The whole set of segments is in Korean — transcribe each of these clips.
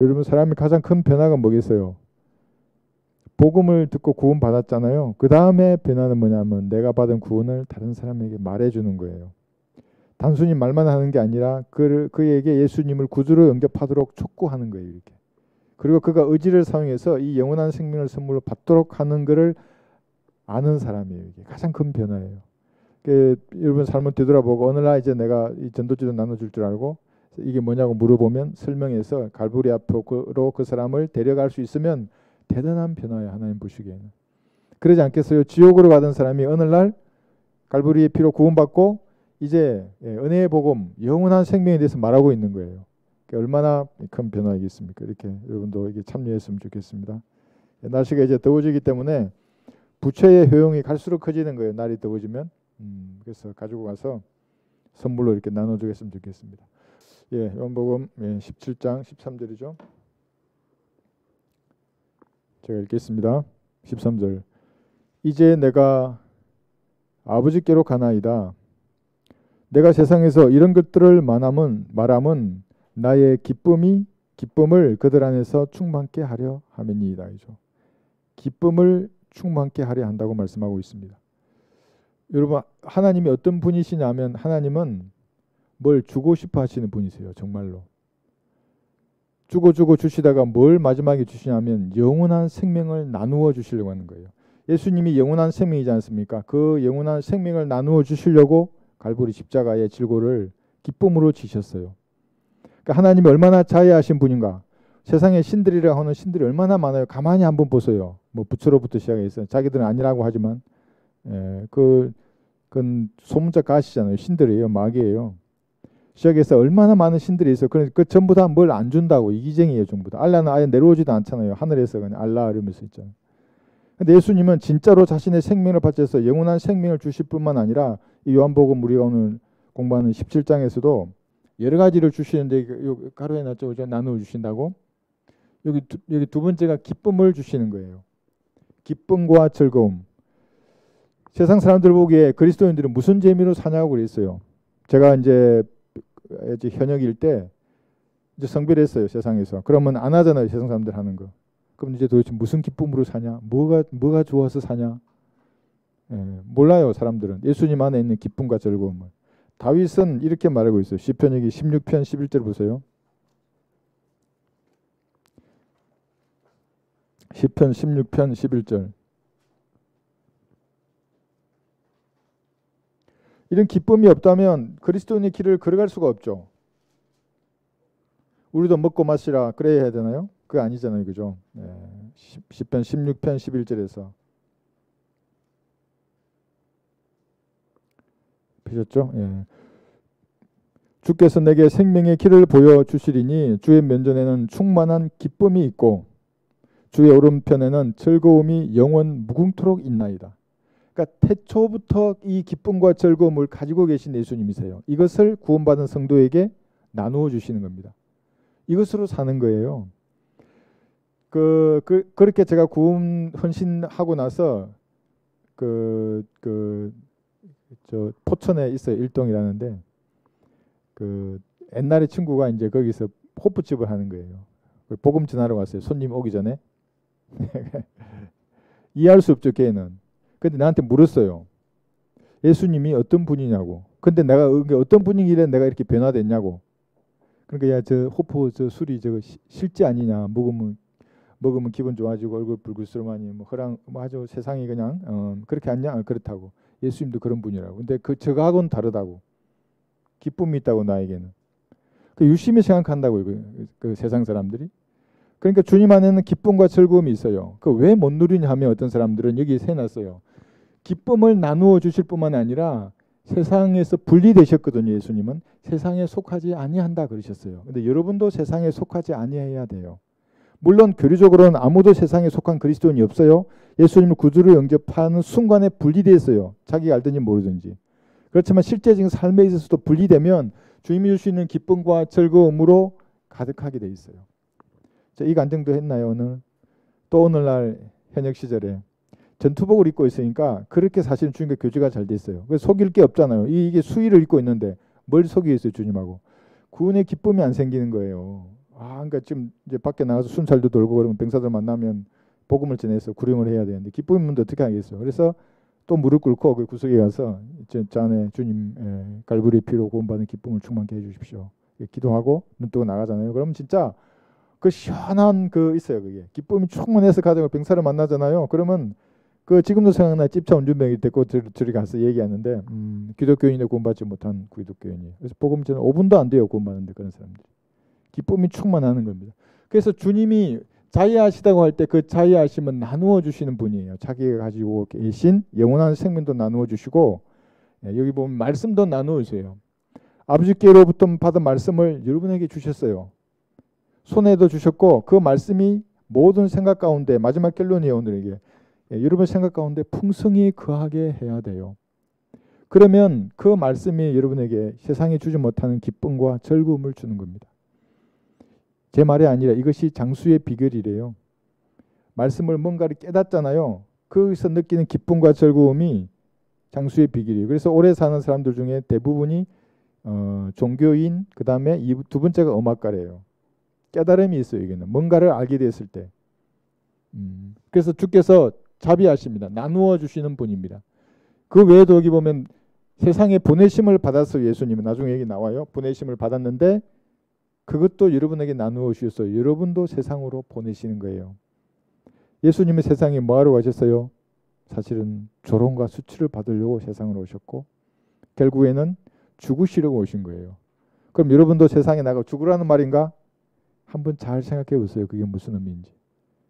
여러분, 사람이 가장 큰 변화가 뭐겠어요? 복음을 듣고 구원 받았잖아요. 그 다음에 변화는 뭐냐면 내가 받은 구원을 다른 사람에게 말해주는 거예요. 단순히 말만 하는 게 아니라 그에게 예수님을 구주로 영접하도록 촉구하는 거예요. 이렇게. 그리고 그가 의지를 사용해서 이 영원한 생명을 선물로 받도록 하는 것을 아는 사람이에요. 이게 가장 큰 변화예요. 여러분 삶을 되돌아보고 어느 날 이제 내가 이 전도지도 나눠줄 줄 알고 이게 뭐냐고 물어보면 설명해서 갈보리 앞으로 그 사람을 데려갈 수 있으면 대단한 변화예요. 하나님 보시기에는. 그러지 않겠어요? 지옥으로 가던 사람이 어느 날 갈보리의 피로 구원받고 이제 은혜의 복음, 영원한 생명에 대해서 말하고 있는 거예요. 얼마나 큰 변화이겠습니까? 이렇게 여러분도 이게 참여했으면 좋겠습니다. 날씨가 이제 더워지기 때문에 부채의 효용이 갈수록 커지는 거예요. 날이 더워지면. 그래서 가지고 가서 선물로 이렇게 나눠주겠으면 좋겠습니다. 예, 요한복음 17장 13절이죠. 제가 읽겠습니다. 13절. 이제 내가 아버지께로 가나이다. 내가 세상에서 이런 것들을 말함은 나의 기쁨을 그들 안에서 충만케 하려 함이니이다이죠. 기쁨을 충만케 하려 한다고 말씀하고 있습니다. 여러분, 하나님이 어떤 분이시냐면 하나님은 뭘 주고 싶어 하시는 분이세요. 정말로. 주고 주시다가 뭘 마지막에 주시냐면 영원한 생명을 나누어 주시려고 하는 거예요. 예수님이 영원한 생명이지 않습니까? 그 영원한 생명을 나누어 주시려고 갈보리 십자가의 질고를 기쁨으로 지셨어요. 그러니까 하나님이 얼마나 자애하신 분인가. 세상에 신들이라고 하는 신들이 얼마나 많아요. 가만히 한번 보세요. 뭐 부처로부터 시작해서 자기들은 아니라고 하지만 그건 소문자 가시잖아요. 신들이에요. 마귀예요. 시작해서 얼마나 많은 신들이 있어요. 그 전부 다 뭘 안 준다고 이기쟁이에요. 전부 다. 알라는 아예 내려오지도 않잖아요. 하늘에서 그냥 알라 이러면서 있잖아요. 근데 예수님은 진짜로 자신의 생명을 바쳐서 영원한 생명을 주실 뿐만 아니라 이 요한복음 우리가 오늘 공부하는 17장에서도 여러 가지를 주시는데 가로에 놨죠. 나누어 주신다고. 여기 두 번째가 기쁨을 주시는 거예요. 기쁨과 즐거움. 세상 사람들 보기에 그리스도인들은 무슨 재미로 사냐고 그랬어요. 제가 이제 현역일 때 이제 성별을 했어요. 세상에서. 그러면 안 하잖아요. 세상 사람들 하는 거. 그럼 이제 도대체 무슨 기쁨으로 사냐? 뭐가 좋아서 사냐? 몰라요. 사람들은. 예수님 안에 있는 기쁨과 즐거움을. 다윗은 이렇게 말하고 있어요. 시편 여기 16편 11절 보세요. 시편 16편 11절. 이런 기쁨이 없다면 그리스도인의 길을 걸어갈 수가 없죠. 우리도 먹고 마시라 그래야 해야 되나요? 그거 아니잖아요. 그죠? 시편 16편 11절에서 보셨죠? 예. 주께서 내게 생명의 길을 보여주시리니 주의 면전에는 충만한 기쁨이 있고 주의 오른편에는 즐거움이 영원 무궁토록 있나이다. 그러니까 태초부터 이 기쁨과 즐거움을 가지고 계신 예수님이세요. 이것을 구원받은 성도에게 나누어 주시는 겁니다. 이것으로 사는 거예요. 그렇게 제가 구원 헌신하고 나서 저 포천에 있어요. 일동이라는데 옛날에 친구가 이제 거기서 호프집을 하는 거예요. 복음 전하러 왔어요. 손님 오기 전에. 이해할 수 없죠, 걔는. 근데 나한테 물었어요. 예수님이 어떤 분이냐고. 근데 내가 어떤 분이길래 내가 이렇게 변화됐냐고. 그러니까 야, 저 호프 저 술이 저거 실제 아니냐. 먹으면 기분 좋아지고 얼굴 붉을수록하니 뭐 허랑 뭐 아주 세상이 그냥 그렇게 않냐. 그렇다고. 예수님도 그런 분이라고. 근데 저거하고는 다르다고. 기쁨이 있다고 나에게는. 유심히 생각한다고 그 세상 사람들이. 그러니까 주님 안에는 기쁨과 즐거움이 있어요. 왜 못 누리냐 하면 어떤 사람들은 여기 세놨어요. 기쁨을 나누어 주실 뿐만 아니라 세상에서 분리되셨거든요. 예수님은 세상에 속하지 아니한다 그러셨어요. 근데 여러분도 세상에 속하지 아니해야 돼요. 물론 교리적으로는 아무도 세상에 속한 그리스도인이 없어요. 예수님을 구주로 영접하는 순간에 분리되어 있어요. 자기가 알든지 모르든지. 그렇지만 실제적인 삶에 있어서도 분리되면 주님이 줄 수 있는 기쁨과 즐거움으로 가득하게 돼 있어요. 이 간증도 했나요? 또 오늘날 현역 시절에 전투복을 입고 있으니까 그렇게 사실은 주님과 교제가 잘 돼 있어요. 그래서 속일 게 없잖아요. 이게 수의를 입고 있는데 뭘 속이겠어요, 주님하고. 구원의 기쁨이 안 생기는 거예요. 그러니까 지금 이제 밖에 나가서 순찰도 돌고 그러면 병사들 만나면 복음을 전해서 구령을 해야 되는데 기쁨이 없는데 어떻게 하겠어요? 그래서 또 무릎 꿇고 그 구석에 가서 저 안에 주님 갈보리 피로 구원받는 기쁨을 충만케 해주십시오. 기도하고 눈 뜨고 나가잖아요. 그러면 진짜 그 시원한 그 있어요. 그게 기쁨이 충만해서 가지고 병사를 만나잖아요. 그러면 그 지금도 생각나 찝차 운전병이 데리고 저리 가서 얘기하는데 기독교인인데 구원받지 못한 기독교인이 그래서 복음 전에 5분도 안 돼요. 구원받는데 그런 사람들이 기쁨이 충만하는 겁니다. 그래서 주님이 자유하시다고 할 때 그 자유하심은 나누어 주시는 분이에요. 자기가 가지고 계신 영원한 생명도 나누어 주시고 여기 보면 말씀도 나누어 주세요. 아버지께로부터 받은 말씀을 여러분에게 주셨어요. 손에도 주셨고 그 말씀이 모든 생각 가운데 마지막 결론이에요. 오늘 이게 여러분 생각 가운데 풍성히 거하게 해야 돼요. 그러면 그 말씀이 여러분에게 세상에 주지 못하는 기쁨과 즐거움을 주는 겁니다. 제 말이 아니라 이것이 장수의 비결이래요. 말씀을 뭔가를 깨닫잖아요. 거기서 느끼는 기쁨과 즐거움이 장수의 비결이에요. 그래서 오래 사는 사람들 중에 대부분이 종교인, 그 다음에 두 번째가 음악가래요. 깨달음이 있어요. 여기는 뭔가를 알게 됐을 때. 그래서 주께서 자비하십니다. 나누어 주시는 분입니다. 그 외에도 여기 보면 세상에 보내심을 받았어요. 예수님은 나중에 여기 나와요. 보내심을 받았는데 그것도 여러분에게 나누어 주셨어요. 여러분도 세상으로 보내시는 거예요. 예수님은 세상에 뭐하러 가셨어요? 사실은 조롱과 수치를 받으려고 세상으로 오셨고 결국에는 죽으시려고 오신 거예요. 그럼 여러분도 세상에 나가 죽으라는 말인가? 한번 잘 생각해 보세요. 그게 무슨 의미인지.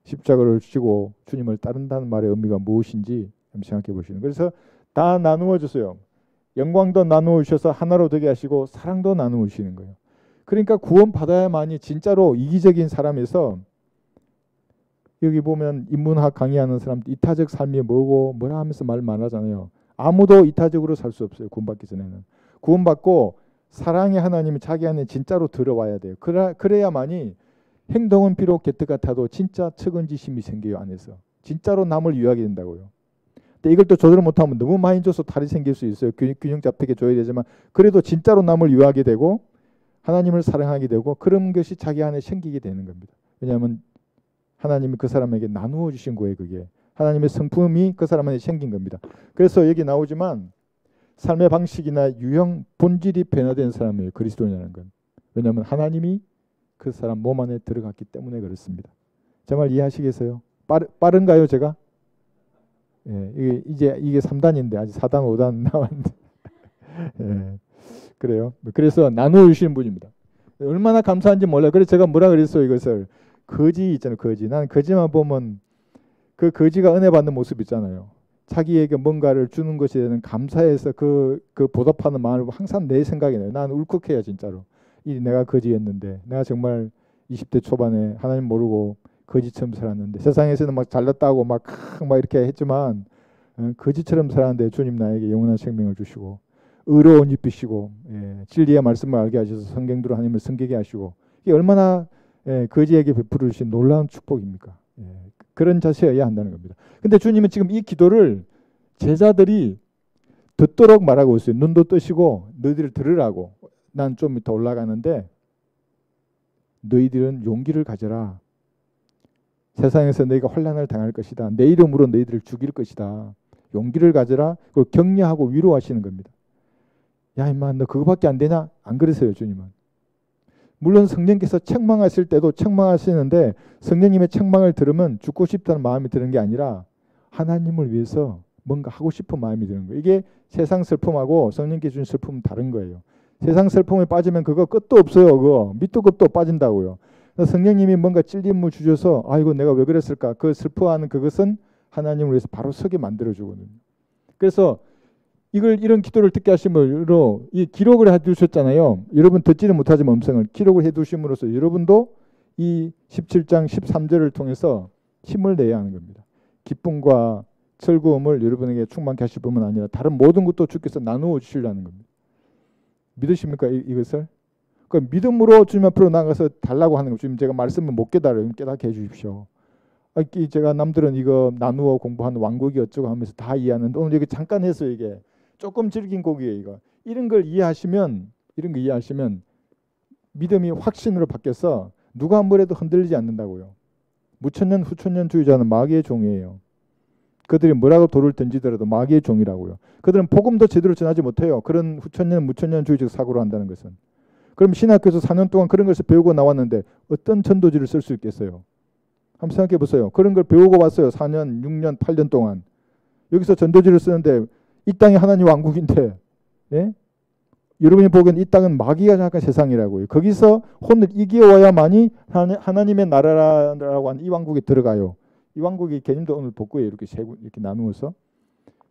십자가를 지고 주님을 따른다는 말의 의미가 무엇인지 한번 생각해 보시는. 그래서 다 나누어 주세요. 영광도 나누어 주셔서 하나로 되게 하시고 사랑도 나누어 주시는 거예요. 그러니까 구원 받아야만이 진짜로 이기적인 사람에서 여기 보면 인문학 강의하는 사람 이타적 삶이 뭐고 뭐라 하면서 말 많아잖아요. 아무도 이타적으로 살 수 없어요. 구원받기 전에는. 구원받고 사랑의 하나님이 자기 안에 진짜로 들어와야 돼요. 그래야만이 행동은 비록 개떡 같아도 진짜 측은지심이 생겨요. 안에서. 진짜로 남을 위하게 된다고요. 근데 이걸 또 조절 못하면 너무 많이 줘서 탈이 생길 수 있어요. 균형 잡히게 줘야 되지만 그래도 진짜로 남을 위하게 되고 하나님을 사랑하게 되고 그런 것이 자기 안에 생기게 되는 겁니다. 왜냐하면 하나님이 그 사람에게 나누어 주신 거예요. 그게 하나님의 성품이 그 사람 안에 생긴 겁니다. 그래서 여기 나오지만 삶의 방식이나 유형, 본질이 변화된 사람이에요. 그리스도인이라는 건. 왜냐하면 하나님이 그 사람 몸 안에 들어갔기 때문에 그렇습니다. 정말 이해하시겠어요? 빠른가요 제가? 예, 이게 3단인데 아직 4단, 5단 나왔는데 예, 그래요. 그래서 나누어 주시는 분입니다. 얼마나 감사한지 몰라요. 그래서 제가 뭐라 그랬어요. 이것을 거지 있잖아요. 거지. 난 거지만 보면 그 거지가 은혜 받는 모습 있잖아요. 자기에게 뭔가를 주는 것에 대한 감사해서 그 보답하는 마음을 항상 내 생각이 나요. 난 울컥해요. 진짜로. 내가 거지였는데 내가 정말 20대 초반에 하나님 모르고 거지처럼 살았는데 세상에서는 막 잘났다고 막 이렇게 했지만 거지처럼 살았는데 주님 나에게 영원한 생명을 주시고 의로운 입히시고 진리의 말씀을 알게 하셔서 성경대로 하나님을 섬기게 하시고 이게 얼마나 거지에게 베풀어 주신 놀라운 축복입니까? 그런 자세여야 한다는 겁니다. 근데 주님은 지금 이 기도를 제자들이 듣도록 말하고 있어요. 눈도 뜨시고 너희들 들으라고. 난 좀 이따 올라가는데 너희들은 용기를 가져라. 세상에서 너희가 혼란을 당할 것이다. 내 이름으로 너희들을 죽일 것이다. 용기를 가져라. 그걸 격려하고 위로하시는 겁니다. 야 임마 너 그거밖에 안 되냐? 안 그러세요. 주님은. 물론 성령께서 책망하실 때도 책망하시는데 성령님의 책망을 들으면 죽고 싶다는 마음이 드는 게 아니라 하나님을 위해서 뭔가 하고 싶은 마음이 드는 거예요. 이게 세상 슬픔하고 성령께 주신 슬픔은 다른 거예요. 세상 슬픔에 빠지면 그거 끝도 없어요. 그거 밑도 끝도 빠진다고요. 성령님이 뭔가 찔림을 주셔서 아이고 내가 왜 그랬을까? 그 슬퍼하는 그것은 하나님을 위해서 바로 서게 만들어주거든요. 그래서 이런 기도를 듣게 하심으로 이 기록을 해두셨잖아요. 여러분 듣지는 못하지만 음성을 기록을 해두심으로써 여러분도 이 17장 13절을 통해서 힘을 내야 하는 겁니다. 기쁨과 즐거움을 여러분에게 충만케 하실 뿐만 아니라 다른 모든 것도 주께서 나누어 주시려는 겁니다. 믿으십니까 이것을? 그 믿음으로 주님 앞으로 나가서 달라고 하는 거. 주님 제가 말씀을 못 깨달아요. 깨닫게 해주십시오. 제가 남들은 이거 나누어 공부하는 왕국이 어쩌고 하면서 다 이해하는데 오늘 여기 잠깐 했어요. 이게 조금 즐긴 곡이에요. 이거 이런 걸 이해하시면 믿음이 확신으로 바뀌어서 누가 뭐래도 흔들리지 않는다고요. 무천년 후천년주의자는 마귀의 종이에요. 그들이 뭐라고 돌을 던지더라도 마귀의 종이라고요. 그들은 복음도 제대로 전하지 못해요. 그런 후천년 무천년주의적 사고를 한다는 것은. 그럼 신학교에서 4년 동안 그런 것을 배우고 나왔는데 어떤 전도지를 쓸 수 있겠어요? 한번 생각해 보세요. 그런 걸 배우고 왔어요. 4년, 6년, 8년 동안. 여기서 전도지를 쓰는데 이 땅이 하나님 왕국인데, 예? 여러분이 보기엔 이 땅은 마귀가 장악한 세상이라고요. 거기서 혼을 이겨와야만이 하나님의 나라라고 하는 이 왕국에 들어가요. 이 왕국의 개념도 오늘 복구에 이렇게 이렇게 나누어서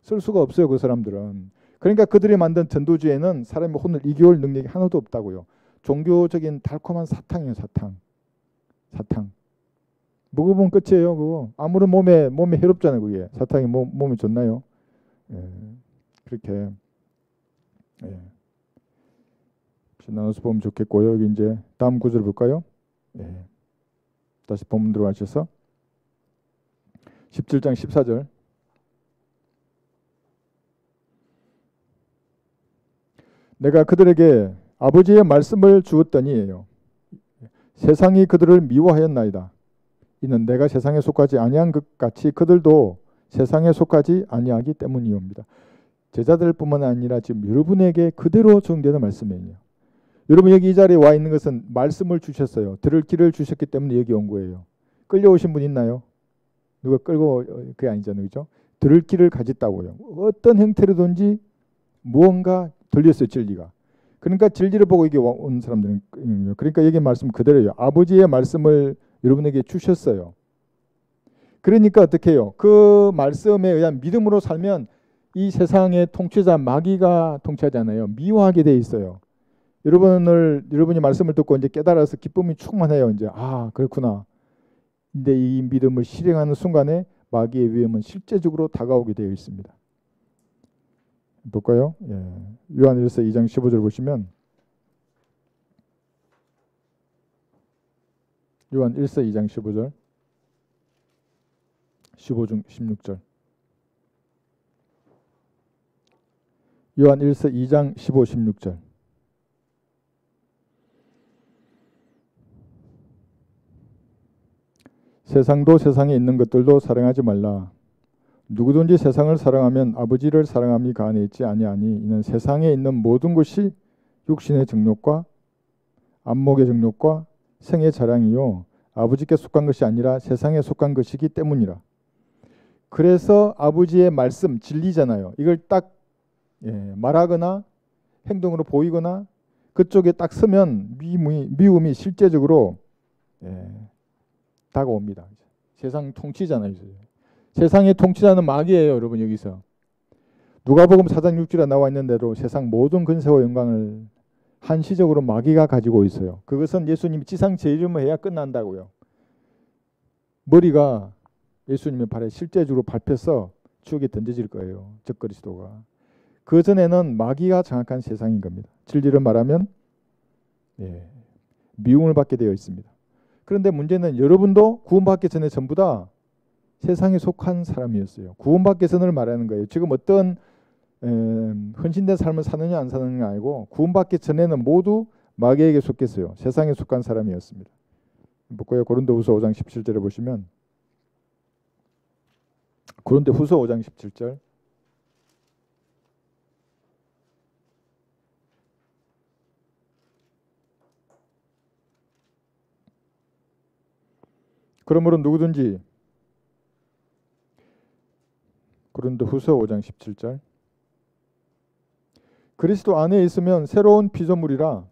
쓸 수가 없어요. 그 사람들은. 그러니까 그들이 만든 전도지에는 사람의 혼을 이겨올 능력이 하나도 없다고요. 종교적인 달콤한 사탕이에요. 사탕. 먹어보면 끝이에요. 그거 아무런 몸에 해롭잖아요. 그게 사탕이 몸에 좋나요? 예, 그렇게 예. 나눠서 보면 좋겠고요. 여기 이제 다음 구절 볼까요? 예. 다시 본문 들어가셔서 17장 14절. 내가 그들에게 아버지의 말씀을 주었더니예요. 세상이 그들을 미워하였나이다. 이는 내가 세상에 속하지 아니한 것 같이 그들도 세상에 속하지 아니하기 때문이옵니다. 제자들뿐만 아니라 지금 여러분에게 그대로 적용되는 말씀이에요. 여러분 여기 이 자리에 와 있는 것은 말씀을 주셨어요. 들을 길을 주셨기 때문에 여기 온 거예요. 끌려오신 분 있나요? 누가 끌고 그게 아니잖아요. 그죠? 들을 길을 가졌다고요. 어떤 형태로든지 무언가 들렸어요. 진리가. 그러니까 진리를 보고 여기 온 사람들은 그러니까 여기 말씀 그대로예요. 아버지의 말씀을 여러분에게 주셨어요. 그러니까 어떻게 해요? 그 말씀에 의한 믿음으로 살면 이 세상의 통치자 마귀가 통치하잖아요. 미워하게 돼 있어요. 여러분이 말씀을 듣고 이제 깨달아서 기쁨이 충만해요. 이제 그렇구나. 근데 이 믿음을 실행하는 순간에 마귀의 위험은 실제적으로 다가오게 되어 있습니다. 볼까요? 예. 요한일서 2장 15절 보시면 요한일서 2장 15절 15중 16절 요한일서 2장 15, 16절 세상도 세상에 있는 것들도 사랑하지 말라. 누구든지 세상을 사랑하면 아버지를 사랑함이 그 안에 있지 아니하니 이는 세상에 있는 모든 것이 육신의 정욕과 안목의 정욕과 생의 자랑이요 아버지께 속한 것이 아니라 세상에 속한 것이기 때문이라. 그래서 아버지의 말씀 진리잖아요. 이걸 딱 말하거나 행동으로 보이거나 그쪽에 딱 서면 미움이 실제적으로 다가옵니다. 세상 통치잖아요. 세상의 통치자는 마귀예요. 여러분 여기서 누가복음 4장 6절에 나와 있는 대로 세상 모든 근세와 영광을 한시적으로 마귀가 가지고 있어요. 그것은 예수님이 지상 재림을 해야 끝난다고요. 머리가 예수님의 발에 실제적으로 밟혀서 지옥에 던져질 거예요. 적그리스도가. 그 전에는 마귀가 장악한 세상인 겁니다. 진리를 말하면 미움을 받게 되어 있습니다. 그런데 문제는 여러분도 구원받기 전에 전부 다 세상에 속한 사람이었어요. 구원받기 전을 말하는 거예요. 지금 어떤 헌신된 삶을 사느냐 안 사느냐 아니고 구원받기 전에는 모두 마귀에게 속했어요. 세상에 속한 사람이었습니다. 볼까요? 고린도후서 5장 17절에 보시면 고린도후서 5장 17절 그러므로 누구든지 고린도후서 5장 17절 그리스도 안에 있으면 새로운 피조물이라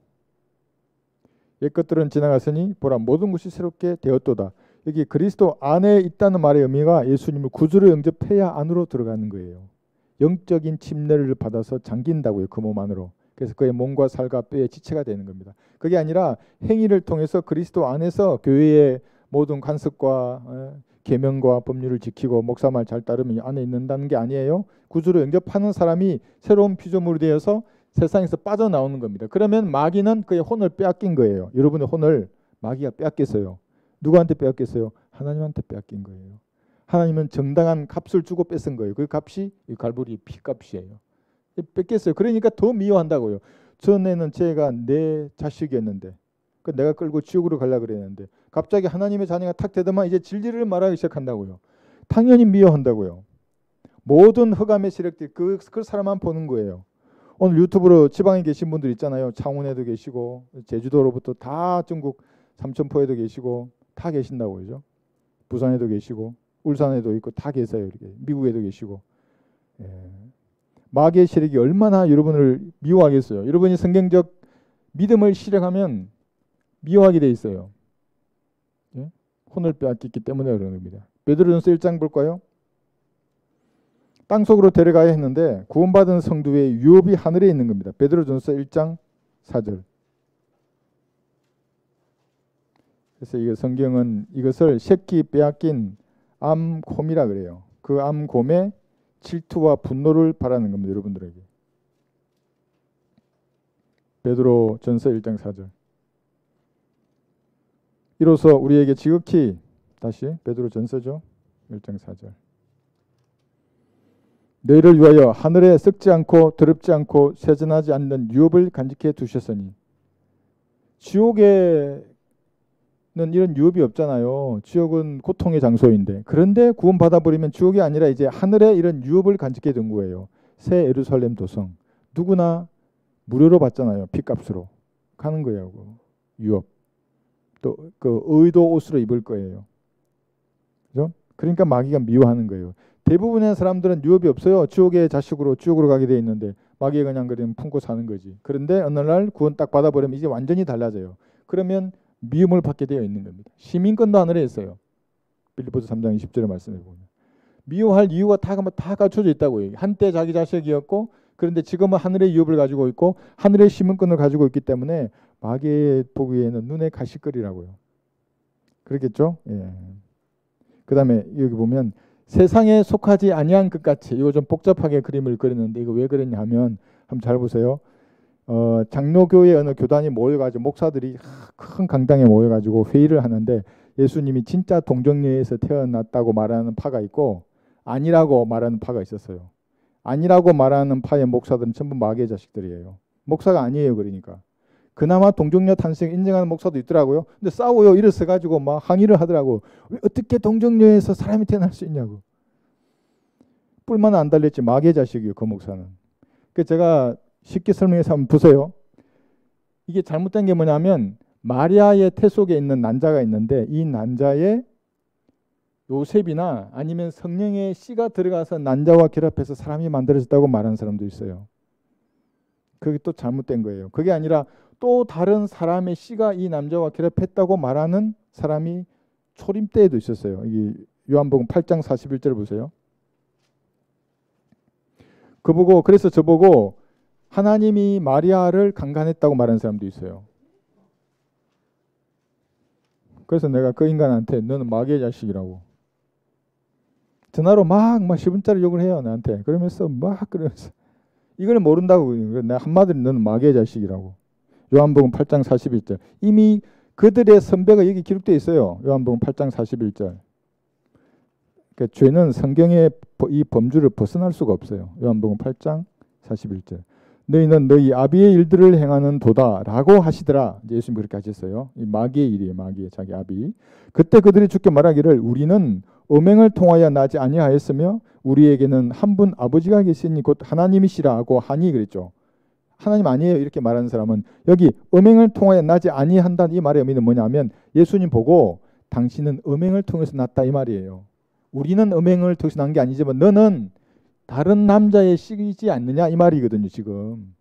옛 것들은 지나갔으니 보라 모든 것이 새롭게 되었도다. 여기 그리스도 안에 있다는 말의 의미가 예수님을 구주로 영접해야 안으로 들어가는 거예요. 영적인 침례를 받아서 잠긴다고요. 그 몸 안으로. 그래서 그의 몸과 살과 뼈의 지체가 되는 겁니다. 그게 아니라 행위를 통해서 그리스도 안에서 교회의 모든 관습과 계명과 법률을 지키고 목사 말 잘 따르면 안에 있는다는 게 아니에요. 구주로 영접하는 사람이 새로운 피조물이 되어서 세상에서 빠져나오는 겁니다. 그러면 마귀는 그의 혼을 빼앗긴 거예요. 여러분의 혼을 마귀가 빼앗겼어요. 누구한테 빼앗겼어요? 하나님한테 빼앗긴 거예요. 하나님은 정당한 값을 주고 뺏은 거예요. 그 값이 갈보리 피값이에요. 뺏겼어요. 그러니까 더 미워한다고요. 전에는 제가 내 자식이었는데 그 내가 끌고 지옥으로 가려고 그랬는데 갑자기 하나님의 자녀가 탁 되더만 이제 진리를 말하기 시작한다고요. 당연히 미워한다고요. 모든 흑암의 세력들이 그 사람만 보는 거예요. 오늘 유튜브로 지방에 계신 분들 있잖아요. 창원에도 계시고 제주도로부터 다 전국 삼천포에도 계시고 다 계신다고 그러죠. 부산에도 계시고 울산에도 있고 다 계세요. 이렇게 미국에도 계시고. 예. 마귀의 세력이 얼마나 여러분을 미워하겠어요. 여러분이 성경적 믿음을 실행하면 미워하게 돼 있어요. 예? 혼을 빼앗겼기 때문에 그런 겁니다. 베드로전서 1장 볼까요? 땅속으로 데려가야 했는데 구원받은 성도의 유업이 하늘에 있는 겁니다. 베드로전서 1장 4절. 그래서 이 성경은 이것을 새끼 빼앗긴 암곰이라 그래요. 그 암곰의 질투와 분노를 바라는 겁니다. 여러분들에게. 베드로전서 1장 4절. 이로써 우리에게 지극히 다시 베드로전서죠. 1장 4절. 너희를 위하여 하늘에 썩지 않고 더럽지 않고 세전하지 않는 유업을 간직해 두셨으니. 지옥에는 이런 유업이 없잖아요. 지옥은 고통의 장소인데. 그런데 구원받아 버리면 지옥이 아니라 이제 하늘에 이런 유업을 간직해 둔 거예요. 새 예루살렘 도성. 누구나 무료로 받잖아요. 핏값으로. 가는 거예요. 유업. 또 그 의도 옷으로 입을 거예요. 그죠? 그러니까 마귀가 미워하는 거예요. 대부분의 사람들은 유업이 없어요. 지옥의 자식으로 지옥으로 가게 돼 있는데 마귀가 그냥 그냥 품고 사는 거지. 그런데 어느 날 구원 딱 받아버리면 이제 완전히 달라져요. 그러면 미움을 받게 되어 있는 겁니다. 시민권도 하늘에 있어요. 빌립보서 3장 20절에 말씀해 보면 미워할 이유가 다 갖춰져 있다고요. 한때 자기 자식이었고 그런데 지금은 하늘의 유업을 가지고 있고 하늘의 시민권을 가지고 있기 때문에 마귀의 보기에는 눈에 가시거리라고요. 그렇겠죠? 예. 그 다음에 여기 보면 세상에 속하지 아니한 것 같이 이거 좀 복잡하게 그림을 그렸는데 이거 왜 그랬냐 하면 한번 잘 보세요. 장로교회 어느 교단이 모여가지고 목사들이 큰 강당에 모여가지고 회의를 하는데 예수님이 진짜 동정녀에서 태어났다고 말하는 파가 있고 아니라고 말하는 파가 있었어요. 아니라고 말하는 파의 목사들은 전부 마귀의 자식들이에요. 목사가 아니에요. 그러니까 그나마 동정녀 탄생 인정하는 목사도 있더라고요. 근데 싸워요. 이래서 가지고 막 항의를 하더라고. 왜 어떻게 동정녀에서 사람이 태어날 수 있냐고. 뿔만 안 달렸지 마귀의 자식이에요. 그 목사는. 그 제가 쉽게 설명해서 한번 보세요. 이게 잘못된 게 뭐냐면 마리아의 태 속에 있는 난자가 있는데 이 난자에 요셉이나 아니면 성령의 씨가 들어가서 난자와 결합해서 사람이 만들어졌다고 말하는 사람도 있어요. 그게 또 잘못된 거예요. 그게 아니라 또 다른 사람의 씨가 이 남자와 결합했다고 말하는 사람이 초림 때에도 있었어요. 이 요한복음 8장 41절 보세요. 그래서 저보고 하나님이 마리아를 강간했다고 말하는 사람도 있어요. 그래서 내가 그 인간한테 너는 마귀의 자식이라고 전화로 막 10분짜리 욕을 해요. 나한테. 그러면서 이거는 모른다고. 내가 한마디로 너는 마귀의 자식이라고. 요한복음 8장 41절. 이미 그들의 선배가 여기 기록되어 있어요. 요한복음 8장 41절. 그러니까 죄는 성경의 이 범주를 벗어날 수가 없어요. 요한복음 8장 41절. 너희는 너희 아비의 일들을 행하는 도다라고 하시더라. 예수님 그렇게 하셨어요. 이 마귀의 일이에요. 마귀의 자기 아비. 그때 그들이 주께 말하기를 우리는 음행을 통하여 나지 아니하였으며 우리에게는 한 분 아버지가 계시니 곧 하나님이시라고 하니 그랬죠. 하나님 아니에요. 이렇게 말하는 사람은 여기 음행을 통하여 나지 아니한다는 이 말의 의미는 뭐냐면 예수님 보고 당신은 음행을 통해서 났다 이 말이에요. 우리는 음행을 통해서 난 게 아니지만 너는 다른 남자의 씨이지 않느냐 이 말이거든요. 지금.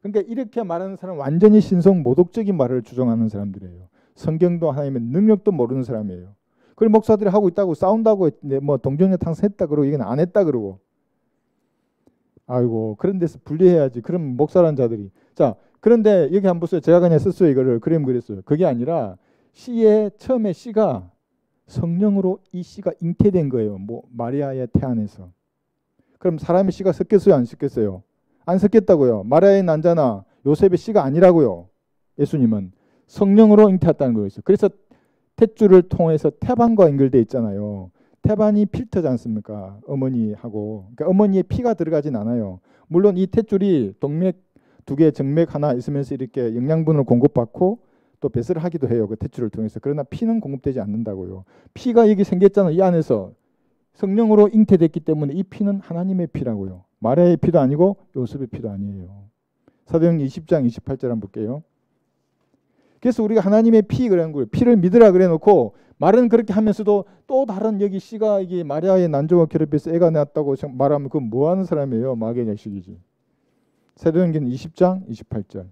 그러니까 이렇게 말하는 사람은 완전히 신성 모독적인 말을 주장하는 사람들이에요. 성경도 하나님의 능력도 모르는 사람이에요. 그걸 목사들이 하고 있다고 싸운다고 뭐 동정녀 탕생했다 그러고 이건 안 했다 그러고 아이고 그런 데서 분리해야지. 그럼 목사라는 자들이 자 그런데 여기 한번 보세요. 제가 그냥 썼어요. 이거를 그림 그렸어요. 그게 아니라 씨의 처음에 씨가 성령으로 이 씨가 잉태된 거예요. 뭐 마리아의 태 안에서. 그럼 사람의 씨가 섞였어요? 안 섞였어요? 안 섞였다고요. 마리아의 난자나 요셉의 씨가 아니라고요. 예수님은 성령으로 잉태했다는 거였어요. 그래서 탯줄을 통해서 태반과 연결되어 있잖아요. 태반이 필터지 않습니까? 어머니하고. 그러니까 어머니의 피가 들어가진 않아요. 물론 이 탯줄이 동맥 두 개, 정맥 하나 있으면서 이렇게 영양분을 공급받고 또 배설을 하기도 해요. 그 탯줄을 통해서. 그러나 피는 공급되지 않는다고요. 피가 여기 생겼잖아요. 이 안에서 성령으로 잉태됐기 때문에 이 피는 하나님의 피라고요. 마리아의 피도 아니고 요셉의 피도 아니에요. 사도행전 20장 28절 한번 볼게요. 그래서 우리가 하나님의 피 그런 거예요. 피를 믿으라 그래 놓고 말은 그렇게 하면서도 또 다른 여기 씨가 이게 마리아의 난조와 결합해서 애가 낳았다고 말하면 그건 뭐 하는 사람이에요? 마귀의 자식이지. 사도행전 20장 28절.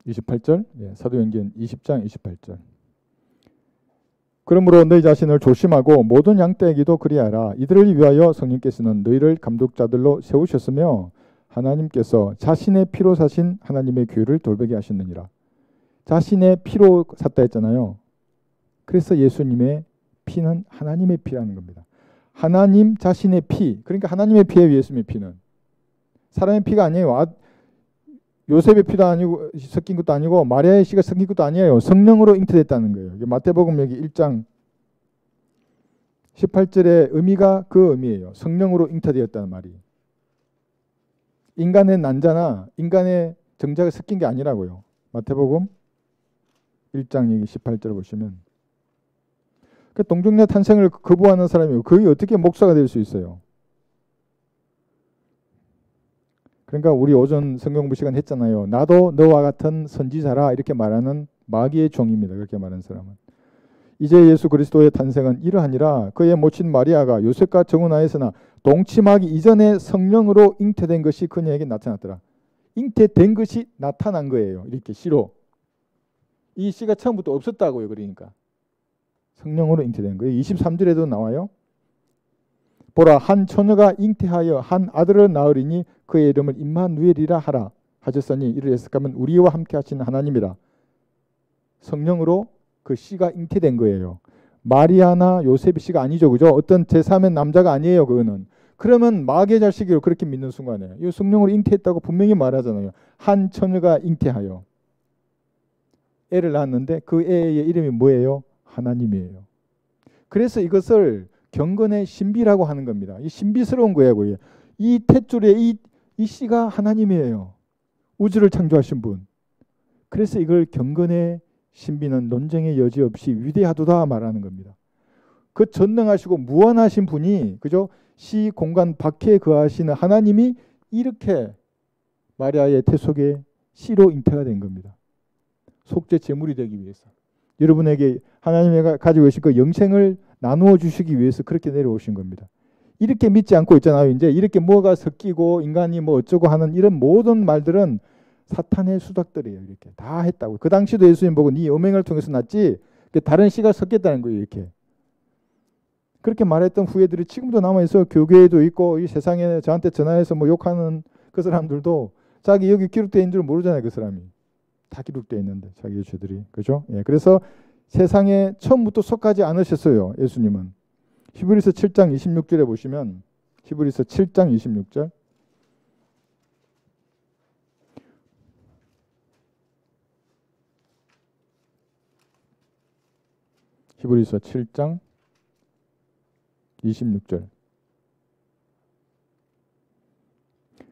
28절. 예, 사도행전 20장 28절. 그러므로 너희 자신을 조심하고 모든 양떼에게도 그리하라. 이들을 위하여 성령께서는 너희를 감독자들로 세우셨으며 하나님께서 자신의 피로 사신 하나님의 교회를 돌보게 하셨느니라. 자신의 피로 샀다 했잖아요. 그래서 예수님의 피는 하나님의 피라는 겁니다. 하나님 자신의 피. 그러니까 하나님의 피예요. 예수님의 피는. 사람의 피가 아니에요. 요셉의 피도 아니고 섞인 것도 아니고 마리아의 씨가 섞인 것도 아니에요. 성령으로 잉태됐다는 거예요. 마태복음 여기 1장 18절의 의미가 그 의미예요. 성령으로 잉태되었다는 말이. 인간의 난자나 인간의 정자가 섞인 게 아니라고요. 마태복음 1장 여기 18절 보시면 그 동정녀 탄생을 거부하는 사람이 거의 어떻게 목사가 될 수 있어요? 그러니까 우리 오전 성경공부 시간 했잖아요. 나도 너와 같은 선지자라 이렇게 말하는 마귀의 종입니다. 그렇게 말하는 사람은. 이제 예수 그리스도의 탄생은 이러하니라. 그의 모친 마리아가 요셉과 정혼하였으나 동침하기 이전에 성령으로 잉태된 것이 그녀에게 나타났더라. 잉태된 것이 나타난 거예요. 이렇게 씨로. 이 씨가 처음부터 없었다고요. 그러니까. 성령으로 잉태된 거예요. 23절에도 나와요. 보라 한 처녀가 잉태하여 한 아들을 낳으리니 그의 이름을 임마누엘이라 하라 하셨으니 이를 예측하면 우리와 함께 하시는 하나님이라. 성령으로 그 씨가 잉태된 거예요. 마리아나 요셉의 씨가 아니죠. 그죠? 어떤 제3의 남자가 아니에요. 그거는. 그러면 마귀의 자식이로 그렇게 믿는 순간에 이 성령으로 잉태했다고 분명히 말하잖아요. 한 처녀가 잉태하여 애를 낳았는데 그 애의 이름이 뭐예요? 하나님이에요. 그래서 이것을 경건의 신비라고 하는 겁니다. 이 신비스러운 거예요. 그게. 이 탯줄에 이 씨가 하나님이에요. 우주를 창조하신 분. 그래서 이걸 경건의 신비는 논쟁의 여지 없이 위대하도다 말하는 겁니다. 그 전능하시고 무한하신 분이 그죠? 시 공간 밖에 거하시는 하나님이 이렇게 마리아의 태 속에 씨로 잉태가 된 겁니다. 속죄 제물이 되기 위해서. 여러분에게 하나님이 가지고 계신 그 영생을 나누어 주시기 위해서 그렇게 내려오신 겁니다. 이렇게 믿지 않고 있잖아요. 이제 이렇게 뭐가 섞이고 인간이 뭐 어쩌고 하는 이런 모든 말들은 사탄의 수작들이에요. 이렇게 다 했다고. 그 당시도 예수님 보고 네 음행을 통해서 났지 다른 씨가 섞였다는 거예요. 이렇게. 그렇게 말했던 후예들이 지금도 남아있어. 교계에도 있고 이 세상에 저한테 전화해서 뭐 욕하는 그 사람들도 자기 여기 기록되어 있는 줄 모르잖아요. 그 사람이. 다 기록되어 있는데 자기의 죄들이. 그죠? 예, 그래서 세상에 처음부터 속하지 않으셨어요. 예수님은. 히브리서 7장 26절에 보시면 히브리서 7장 26절 히브리서 7장 26절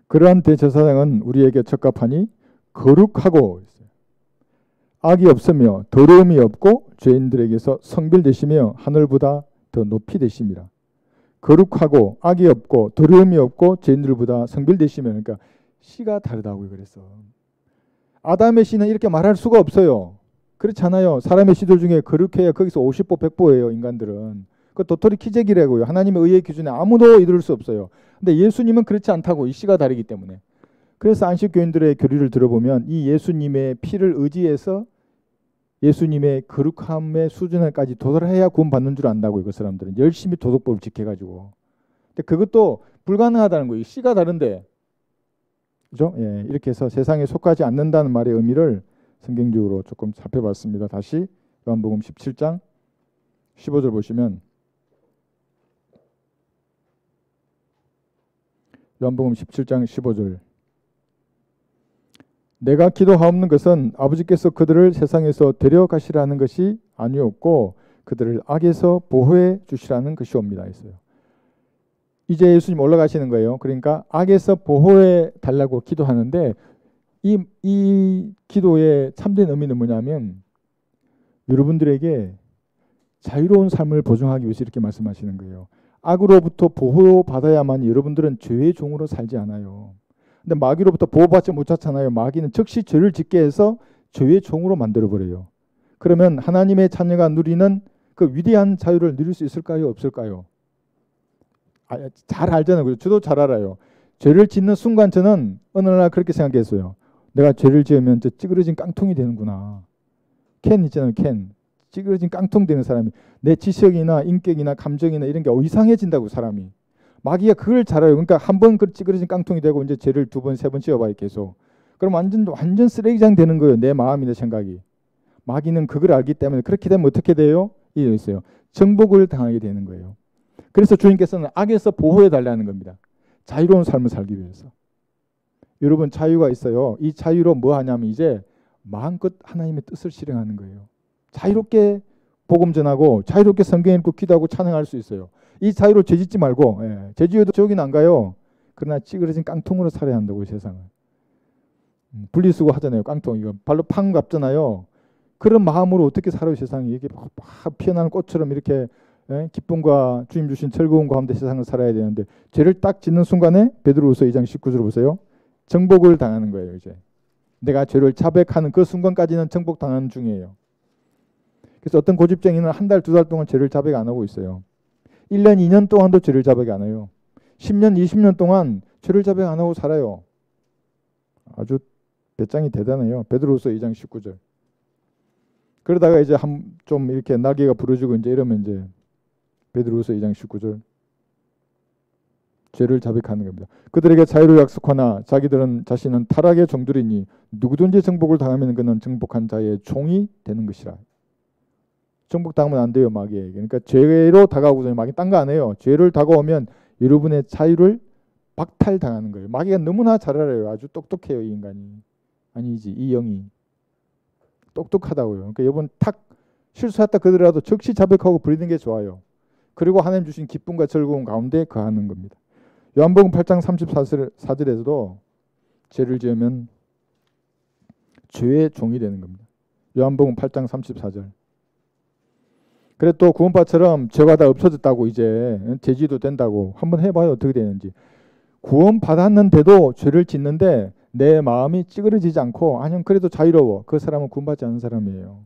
그러한 대제사장은 우리에게 적합하니 거룩하고 악이 없으며 더러움이 없고 죄인들에게서 성별되시며 하늘보다 더 높이 되심이라. 거룩하고 악이 없고 더러움이 없고 죄인들보다 성별되시며 그러니까 씨가 다르다고 그랬어. 아담의 씨는 이렇게 말할 수가 없어요. 그렇잖아요. 사람의 씨들 중에 거룩해야 거기서 50보 100보예요. 인간들은. 그 도토리 키재기라고요. 하나님의 의의 기준에 아무도 이룰 수 없어요. 근데 예수님은 그렇지 않다고. 이 씨가 다르기 때문에. 그래서 안식교인들의 교리를 들어보면 이 예수님의 피를 의지해서 예수님의 거룩함의 수준에까지 도달해야 구원받는 줄 안다고요. 그 사람들은 열심히 도덕법을 지켜가지고. 근데 그것도 불가능하다는 거예요. 씨가 다른데. 그죠? 예, 이렇게 해서 세상에 속하지 않는다는 말의 의미를 성경적으로 조금 살펴봤습니다. 다시 요한복음 17장 15절 보시면 요한복음 17장 15절 내가 기도하옵는 것은 아버지께서 그들을 세상에서 데려가시라는 것이 아니었고 그들을 악에서 보호해 주시라는 것이옵니다 했어요. 이제 예수님 올라가시는 거예요. 그러니까 악에서 보호해 달라고 기도하는데 이 기도의 참된 의미는 뭐냐면 여러분들에게 자유로운 삶을 보증하기 위해서 이렇게 말씀하시는 거예요. 악으로부터 보호받아야만 여러분들은 죄의 종으로 살지 않아요. 근데 마귀로부터 보호받지 못하잖아요. 마귀는 즉시 죄를 짓게 해서 죄의 종으로 만들어버려요. 그러면 하나님의 자녀가 누리는 그 위대한 자유를 누릴 수 있을까요? 없을까요? 잘 알잖아요. 저도 잘 알아요. 죄를 짓는 순간 저는 어느 날 그렇게 생각했어요. 내가 죄를 지으면 저 찌그러진 깡통이 되는구나. 캔 있잖아요. 캔. 찌그러진 깡통 되는 사람이 내 지식이나 인격이나 감정이나 이런 게 이상해진다고 사람이. 마귀가 그걸 잘 알아요. 그러니까 한 번 그 찌그러진 깡통이 되고 이제 죄를 두 번, 세 번 지어봐요. 계속. 그럼 완전 쓰레기장 되는 거예요. 내 마음이나 생각이. 마귀는 그걸 알기 때문에 그렇게 되면 어떻게 돼요? 이게 있어요. 정복을 당하게 되는 거예요. 그래서 주님께서는 악에서 보호해 달라는 겁니다. 자유로운 삶을 살기 위해서. 여러분 자유가 있어요. 이 자유로 뭐 하냐면 이제 마음껏 하나님의 뜻을 실행하는 거예요. 자유롭게 복음 전하고 자유롭게 성경 읽고 기도하고 찬양할 수 있어요. 이 자유로 죄짓지 말고 죄지어도 지옥은 안 가요. 그러나 찌그러진 깡통으로 살아야 한다고 세상은. 분리수거 하잖아요. 깡통 이거 발로 팡 갑잖아요. 그런 마음으로 어떻게 살아요 세상이. 이게 막 피어나는 꽃처럼 이렇게 기쁨과 주님 주신 즐거움 가운데 세상을 살아야 되는데 죄를 딱 짓는 순간에 베드로후서 2장 19절 보세요. 정복을 당하는 거예요. 이제 내가 죄를 자백하는 그 순간까지는 정복당하는 중이에요. 그래서 어떤 고집쟁이는 한 달, 두 달 동안 죄를 자백 안 하고 있어요. 1년, 2년 동안도 죄를 자백 안 해요. 10년, 20년 동안 죄를 자백 안 하고 살아요. 아주 배짱이 대단해요. 베드로후서 2장 19절. 그러다가 이제 좀 이렇게 날개가 부러지고 이제 이러면 이제 베드로후서 2장 19절. 죄를 자백하는 겁니다. 그들에게 자유를 약속하나 자기들은 자신은 타락의 종들이니 누구든지 정복을 당하면 그는 정복한 자의 종이 되는 것이라. 정복당하면 안 돼요. 마귀에게. 그러니까 죄로 다가오고 마귀 딴 거 안 해요. 죄를 다가오면 여러분의 자유를 박탈당하는 거예요. 마귀가 너무나 잘 알아요. 아주 똑똑해요. 이 인간이. 아니지. 이 영이. 똑똑하다고요. 그러니까 여러분 탁 실수했다 그러더라도 즉시 자백하고 버리는 게 좋아요. 그리고 하나님 주신 기쁨과 즐거움 가운데 거하는 겁니다. 요한복음 8장 34절에서도 죄를 지으면 죄의 종이 되는 겁니다. 요한복음 8장 34절. 그래 또 구원파처럼 죄가 다 없어졌다고 이제 제지도 된다고 한번 해봐요. 어떻게 되는지. 구원받았는데도 죄를 짓는데 내 마음이 찌그러지지 않고 아니면 그래도 자유로워. 그 사람은 구원받지 않은 사람이에요.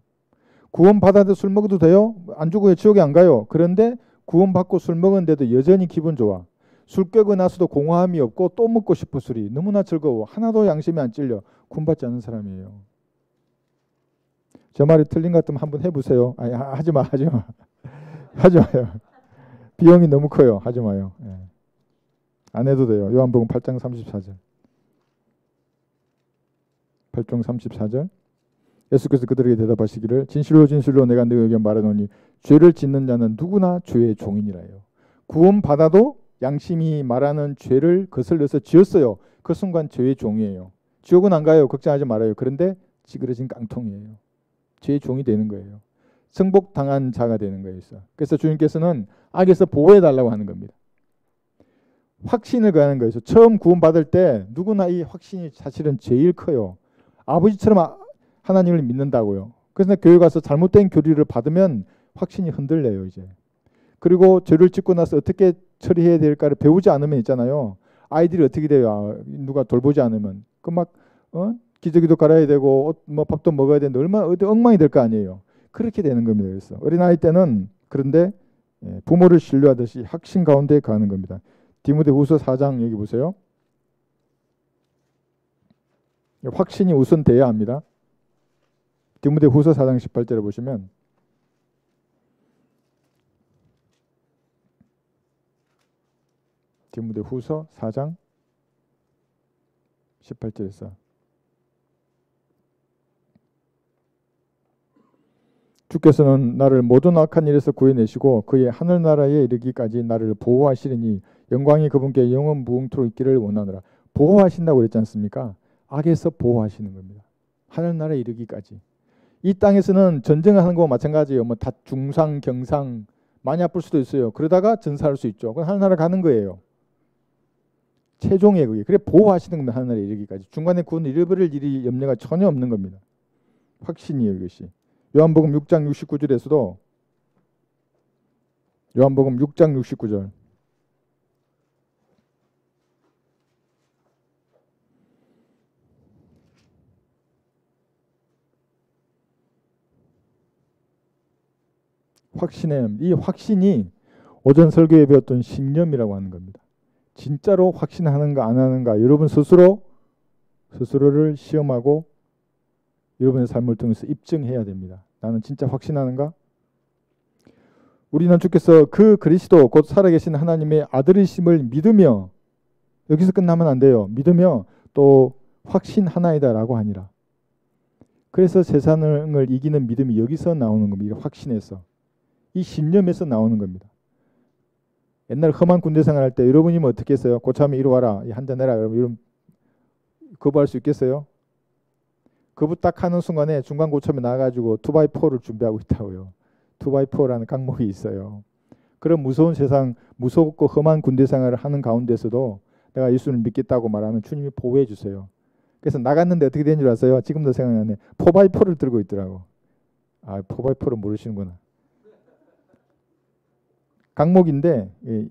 구원받아도 술 먹어도 돼요? 안 죽어요. 지옥에 안 가요. 그런데 구원받고 술 먹었는데도 여전히 기분 좋아. 술 깨고 나서도 공허함이 없고 또 먹고 싶어 술이. 너무나 즐거워. 하나도 양심이 안 찔려. 구원받지 않은 사람이에요. 저 말이 틀린 것 같으면 한번 해보세요. 아니, 하지 마. 하지 마요. 비용이 너무 커요. 하지 마요. 예. 안 해도 돼요. 요한복음 8장 34절. 8장 34절. 예수께서 그들에게 대답하시기를 진실로 진실로 내가 너희에게 말하노니 죄를 짓는 자는 누구나 죄의 종이니라요. 구원받아도 양심이 말하는 죄를 거슬려서 지었어요. 그 순간 죄의 종이에요. 지옥은 안 가요. 걱정하지 말아요. 그런데 찌그러진 깡통이에요. 죄의 종이 되는 거예요. 정복당한 자가 되는 거예요. 그래서 주님께서는 악에서 보호해달라고 하는 겁니다. 확신을 가하는 거예요. 처음 구원받을 때 누구나 이 확신이 사실은 제일 커요. 아버지처럼 하나님을 믿는다고요. 그래서 교회 가서 잘못된 교리를 받으면 확신이 흔들려요. 이제. 그리고 죄를 짓고 나서 어떻게 처리해야 될까를 배우지 않으면 있잖아요. 아이들이 어떻게 돼요? 누가 돌보지 않으면. 기저귀도 갈아야 되고 뭐 밥도 먹어야 되는데 얼마나 엉망이 될 거 아니에요. 그렇게 되는 겁니다. 그래서 어린아이 때는 그런데 부모를 신뢰하듯이 확신 가운데 가는 겁니다. 디모데후서 4장 여기 보세요. 확신이 우선 돼야 합니다. 디모데후서 4장 18절에 보시면 디모데후서 4장 18절에서 주께서는 나를 모든 악한 일에서 구해내시고 그의 하늘나라에 이르기까지 나를 보호하시리니 영광이 그분께 영원 무궁토록 있기를 원하노라. 보호하신다고 그랬지 않습니까? 악에서 보호하시는 겁니다. 하늘나라에 이르기까지. 이 땅에서는 전쟁을 하는 거와 마찬가지예요. 뭐 다 중상, 경상 많이 아플 수도 있어요. 그러다가 전사할 수 있죠. 그건 하늘나라 가는 거예요. 최종의 그게. 그래 보호하시는 겁니다. 하늘에 이르기까지. 중간에 구원 잃어버릴 일이 염려가 전혀 없는 겁니다. 확신이에요, 이것이. 요한복음 6장 69절에서도 요한복음 6장 69절. 이 확신이 오전 설교에 배웠던 신념이라고 하는 겁니다. 진짜로 확신하는가 안 하는가 여러분 스스로를 시험하고 여러분의 삶을 통해서 입증해야 됩니다. 나는 진짜 확신하는가? 우리는 주께서 그 그리스도 곧 살아계신 하나님의 아들이심을 믿으며, 여기서 끝나면 안 돼요. 믿으며 또 확신하나이다 라고 하니라. 그래서 세상을 이기는 믿음이 여기서 나오는 겁니다. 확신에서. 이 신념에서 나오는 겁니다. 옛날 험한 군대 생활할 때 여러분이면 어떻게 했어요? 고참이 이리 와라. 한잔 내라. 그러면 여러분 거부할 수 있겠어요? 거부 딱 하는 순간에 중간 고참이 나와가지고 2x4를 준비하고 있다고요. 2x4라는 강목이 있어요. 그런 무서운 세상, 무섭고 험한 군대 생활을 하는 가운데서도 내가 예수를 믿겠다고 말하면 주님이 보호해 주세요. 그래서 나갔는데 어떻게 된 줄 아세요? 지금도 생각나네. 4x4를 들고 있더라고. 아, 4x4를 모르시는구나. 강목인데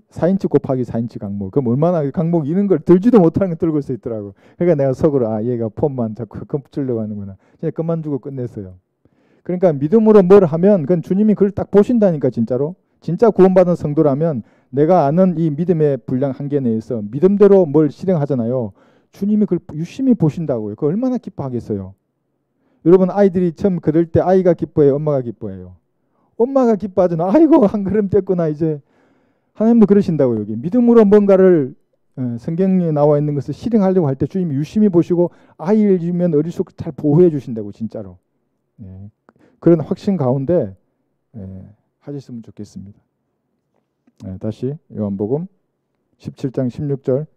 4인치 곱하기 4인치 강목. 그럼 얼마나 강목 이런 걸 들지도 못하는 걸 들고 있더라고. 그러니까 내가 속으로 얘가 폼만 자꾸 컴pu려고 하는구나. 그냥 끝만 주고 끝냈어요. 그러니까 믿음으로 뭘 하면 그건 주님이 그걸 딱 보신다니까. 진짜로. 진짜 구원받은 성도라면 내가 아는 이 믿음의 분량 한계 내에서 믿음대로 뭘 실행하잖아요. 주님이 그걸 유심히 보신다고요. 그거 얼마나 기뻐하겠어요. 여러분 아이들이 처음 그럴 때 아이가 기뻐해요? 엄마가 기뻐해요? 엄마가 기뻐하잖아. 아이고 한 걸음 뗐구나 이제. 하나님도 그러신다고. 여기 믿음으로 뭔가를 성경에 나와 있는 것을 실행하려고 할 때 주님이 유심히 보시고 아이면 어리숙 잘 보호해 주신다고. 진짜로. 그런 확신 가운데 하셨으면 좋겠습니다. 다시 요한복음 17장 16절.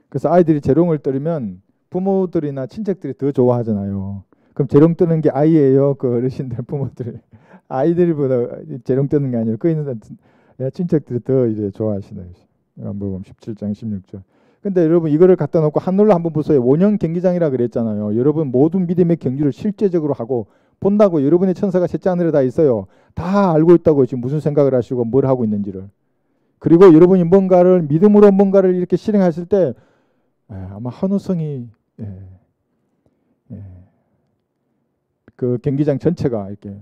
그래서 아이들이 재롱을 떨면 부모들이나 친척들이 더 좋아하잖아요. 그럼 재롱 뜨는 게 아이예요? 그 어르신들 부모들이. 아이들보다 재롱 뜨는 게 아니라 그 있는 친척들이 더 이제 좋아하시네요. 요한복음 17장 16절. 근데 여러분 이거를 갖다 놓고 하늘로 한번 보세요. 원형 경기장이라 그랬잖아요. 여러분 모든 믿음의 경주를 실제적으로 하고 본다고. 여러분의 천사가 셋째 하늘에 다 있어요. 다 알고 있다고. 지금 무슨 생각을 하시고 뭘 하고 있는지를. 그리고 여러분이 뭔가를 믿음으로 뭔가를 이렇게 실행하실 때 아마 환호성이 그 경기장 전체가 이렇게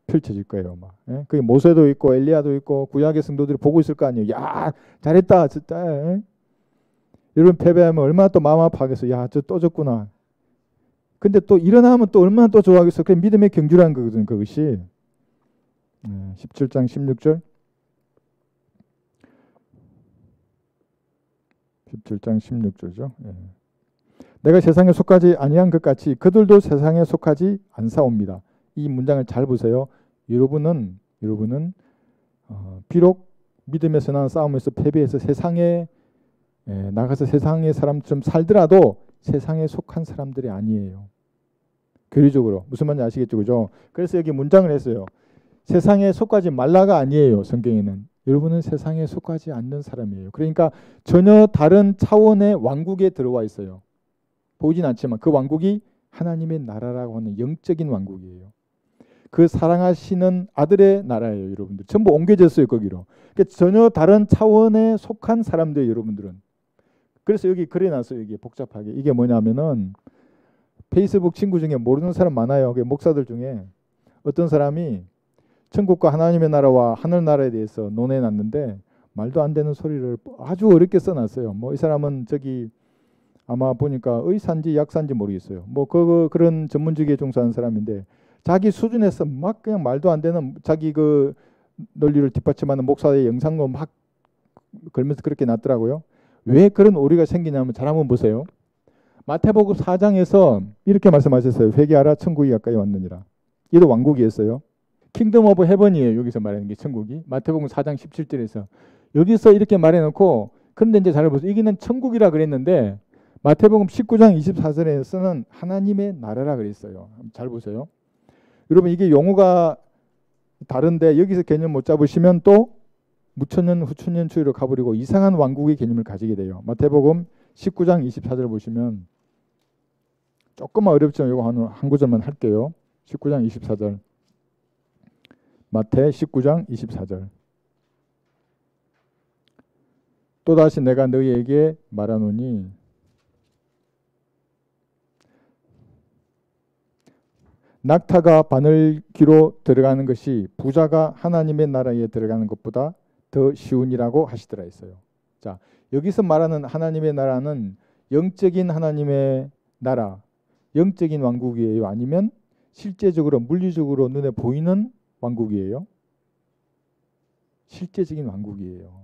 펼쳐질 거예요. 막. 그게 모세도 있고 엘리야도 있고 구약의 성도들이 보고 있을 거 아니에요. 야 잘했다 진짜. 여러분 패배하면 얼마나 또 마음 아파하겠어. 야 저 또 졌구나. 근데 또 일어나면 또 얼마나 또 좋아하겠어. 그게 믿음의 경주라는 거거든. 그것이 17장 16절 17장 16절죠. 내가 세상에 속하지 아니한 것 같이 그들도 세상에 속하지 않사옵니다. 이 문장을 잘 보세요. 여러분은 비록 믿음에서 난 싸움에서 패배해서 세상에 나가서 세상의 사람처럼 살더라도 세상에 속한 사람들이 아니에요. 교리적으로 무슨 말인지 아시겠죠, 그죠? 그래서 여기 문장을 했어요. 세상에 속하지 말라가 아니에요. 성경에는 여러분은 세상에 속하지 않는 사람이에요. 그러니까 전혀 다른 차원의 왕국에 들어와 있어요. 보이진 않지만 그 왕국이 하나님의 나라라고 하는 영적인 왕국이에요. 그 사랑하시는 아들의 나라예요. 여러분들 전부 옮겨졌어요. 거기로. 그러니까 전혀 다른 차원에 속한 사람들 여러분들은. 그래서 여기 그려놨어요. 여기 복잡하게. 이게 뭐냐면은 페이스북 친구 중에 모르는 사람 많아요. 목사들 중에 어떤 사람이 천국과 하나님의 나라와 하늘나라에 대해서 논해놨는데 말도 안 되는 소리를 아주 어렵게 써놨어요. 뭐 이 사람은 저기 아마 보니까 의사인지 약사인지 모르겠어요. 뭐 그런 전문직에 종사하는 사람인데 자기 수준에서 막 그냥 말도 안 되는 자기 그 논리를 뒷받침하는 목사의 영상도 막 걸면서 그렇게 놨더라고요. 왜 그런 오류가 생기냐면 잘 한번 보세요. 마태복음 4장에서 이렇게 말씀하셨어요. 회개하라 천국이 가까이 왔느니라. 이도 왕국이었어요. 킹덤 오브 헤븐이에요. 여기서 말하는 게 천국이. 마태복음 4장 17절에서 여기서 이렇게 말해놓고 그런데 이제 잘 보세요. 여기는 천국이라 그랬는데 마태복음 19장 24절에서는 하나님의 나라라 그랬어요. 잘 보세요. 여러분 이게 용어가 다른데 여기서 개념 못 잡으시면 또 무천년 후천년 추위로 가버리고 이상한 왕국의 개념을 가지게 돼요. 마태복음 19장 24절 보시면 조금만 어렵지만 이거 한 구절만 할게요. 19장 24절. 마태 19장 24절. 또다시 내가 너희에게 말하노니 낙타가 바늘귀로 들어가는 것이 부자가 하나님의 나라에 들어가는 것보다 더 쉬우니라고 하시더라 했어요. 자, 여기서 말하는 하나님의 나라는 영적인 하나님의 나라, 영적인 왕국이에요? 아니면 실제적으로 물리적으로 눈에 보이는 왕국이에요? 실제적인 왕국이에요.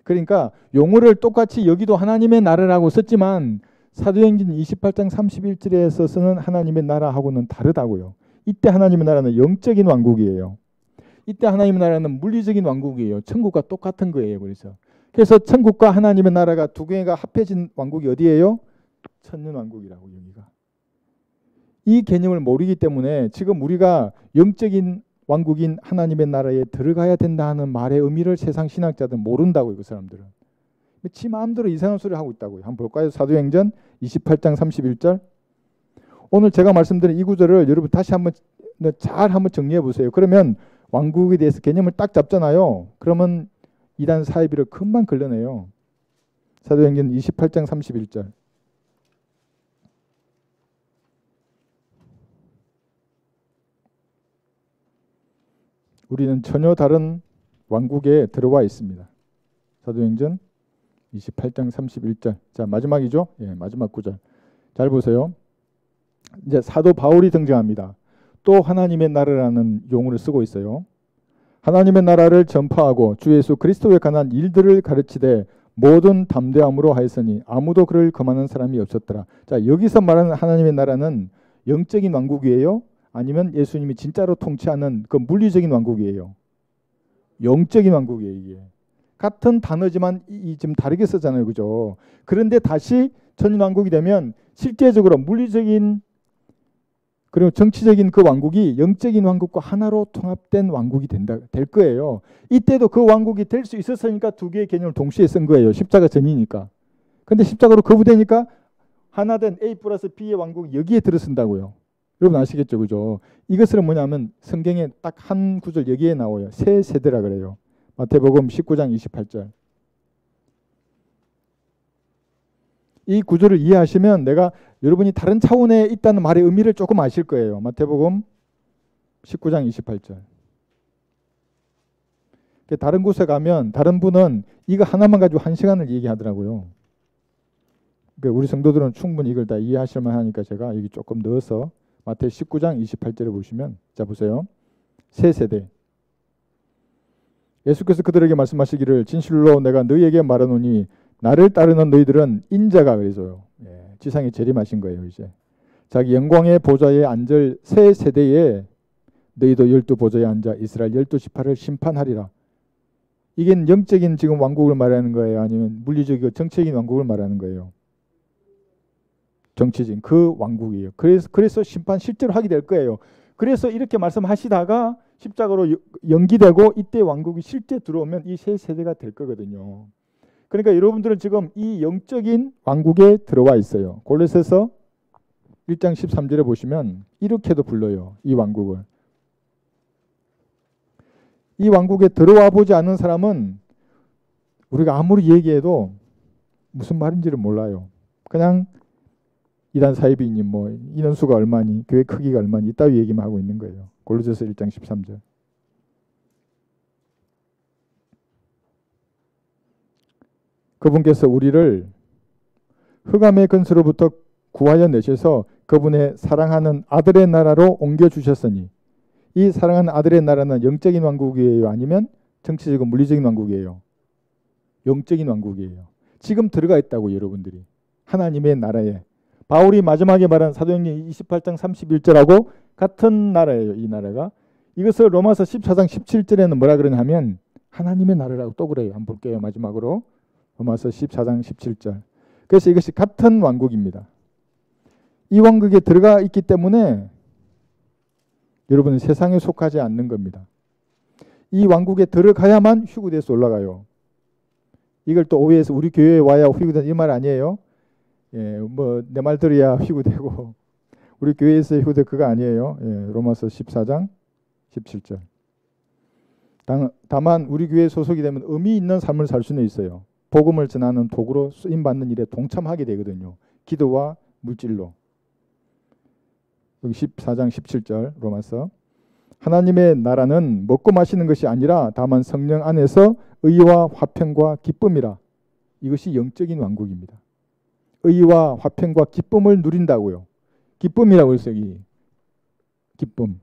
그러니까 용어를 똑같이 여기도 하나님의 나라라고 썼지만 사도행전 28장 31절에서 쓰는 하나님의 나라하고는 다르다고요. 이때 하나님의 나라는 영적인 왕국이에요. 이때 하나님의 나라는 물리적인 왕국이에요. 천국과 똑같은 거예요. 그래서 천국과 하나님의 나라가 두 개가 합해진 왕국이 어디예요? 천년 왕국이라고 여기가. 이 개념을 모르기 때문에 지금 우리가 영적인 왕국인 하나님의 나라에 들어가야 된다 하는 말의 의미를 세상 신학자들은 모른다고요. 그 사람들은. 지 마음대로 이상한 소리를 하고 있다고요. 한번 볼까요? 사도행전 28장 31절. 오늘 제가 말씀드린 이 구절을 여러분 다시 한번 정리해 보세요. 그러면 왕국에 대해서 개념을 딱 잡잖아요. 그러면 이단 사이비를 금방 걸러내요. 사도행전 28장 31절. 우리는 전혀 다른 왕국에 들어와 있습니다. 사도행전 28장 31절. 자, 마지막이죠? 예, 마지막 구절. 잘 보세요. 이제 사도 바울이 등장합니다. 또 하나님의 나라라는 용어를 쓰고 있어요. 하나님의 나라를 전파하고 주 예수 그리스도에 관한 일들을 가르치되 모든 담대함으로 하였으니 아무도 그를 금하는 사람이 없었더라. 자, 여기서 말하는 하나님의 나라는 영적인 왕국이에요? 아니면 예수님이 진짜로 통치하는 그 물리적인 왕국이에요? 영적인 왕국이에요. 이게. 같은 단어지만 지금 다르게 쓰잖아요. 그죠? 그런데 다시 천년왕국이 되면 실제적으로 물리적인 그리고 정치적인 그 왕국이 영적인 왕국과 하나로 통합된 왕국이 될 거예요. 이때도 그 왕국이 될 수 있었으니까 두 개의 개념을 동시에 쓴 거예요. 십자가 전이니까. 근데 십자가로 거부되니까 하나 된 A 플러스 B의 왕국이 여기에 들어선다고요. 여러분 아시겠죠? 그죠? 이것은 뭐냐면 성경에 딱 한 구절 여기에 나와요. 새 세대라 그래요. 마태복음 19장 28절. 이 구절을 이해하시면 내가 여러분이 다른 차원에 있다는 말의 의미를 조금 아실 거예요. 마태복음 19장 28절. 다른 곳에 가면 다른 분은 이거 하나만 가지고 1시간을 얘기하더라고요. 우리 성도들은 충분히 이걸 다 이해하실 만하니까 제가 여기 조금 넣어서 마태 19장 28절에 보시면, 자 보세요. 새 세대. 예수께서 그들에게 말씀하시기를 진실로 내가 너희에게 말하노니 나를 따르는 너희들은 인자가, 그래서요. 지상에 재림하신 거예요. 이제 자기 영광의 보좌에 앉을 새 세대에 너희도 12보좌에 앉아 이스라엘 12지파를 심판하리라. 이게 영적인 지금 왕국을 말하는 거예요? 아니면 물리적이고 정치적인 왕국을 말하는 거예요? 정치적인 그 왕국이에요. 그래서 심판 실제로 하게 될 거예요. 그래서 이렇게 말씀하시다가 십자가로 연기되고 이때 왕국이 실제 들어오면 이 새 세대가 될 거거든요. 그러니까 여러분들은 지금 이 영적인 왕국에 들어와 있어요. 골로새서 1장 13절에 보시면 이렇게도 불러요. 이 왕국을. 이 왕국에 들어와 보지 않은 사람은 우리가 아무리 얘기해도 무슨 말인지를 몰라요. 그냥 이단 사이비님 뭐 인원수가 얼마니, 교회 크기가 얼마니 이따위 얘기만 하고 있는 거예요. 골로새서 1장 13절. 그분께서 우리를 흑암의 근수로부터 구하여 내셔서 그분의 사랑하는 아들의 나라로 옮겨주셨으니, 이 사랑하는 아들의 나라는 영적인 왕국이에요? 아니면 정치적이고 물리적인 왕국이에요? 영적인 왕국이에요. 지금 들어가 있다고 여러분들이. 하나님의 나라에. 바울이 마지막에 말한 사도행전 28장 31절하고 같은 나라예요. 이 나라가. 이것을 로마서 14장 17절에는 뭐라 그러냐면 하나님의 나라라고 또 그래요. 한번 볼게요. 마지막으로. 로마서 14장 17절. 그래서 이것이 같은 왕국입니다. 이 왕국에 들어가 있기 때문에 여러분은 세상에 속하지 않는 겁니다. 이 왕국에 들어가야만 휴거돼서 올라가요. 이걸 또 오해해서 우리 교회에 와야 휴거된다 이 말 아니에요. 예, 뭐 내 말 들어야 휴거되고 우리 교회에서 휴거돼 그거 아니에요. 예, 로마서 14장 17절. 다만 우리 교회 소속이 되면 의미 있는 삶을 살 수는 있어요. 복음을 전하는 도구로 쓰임받는 일에 동참하게 되거든요. 기도와 물질로. 여기 14장 17절 로마서. 하나님의 나라는 먹고 마시는 것이 아니라 다만 성령 안에서 의와 화평과 기쁨이라. 이것이 영적인 왕국입니다. 의와 화평과 기쁨을 누린다고요. 기쁨이라고 했어요. 여기. 기쁨.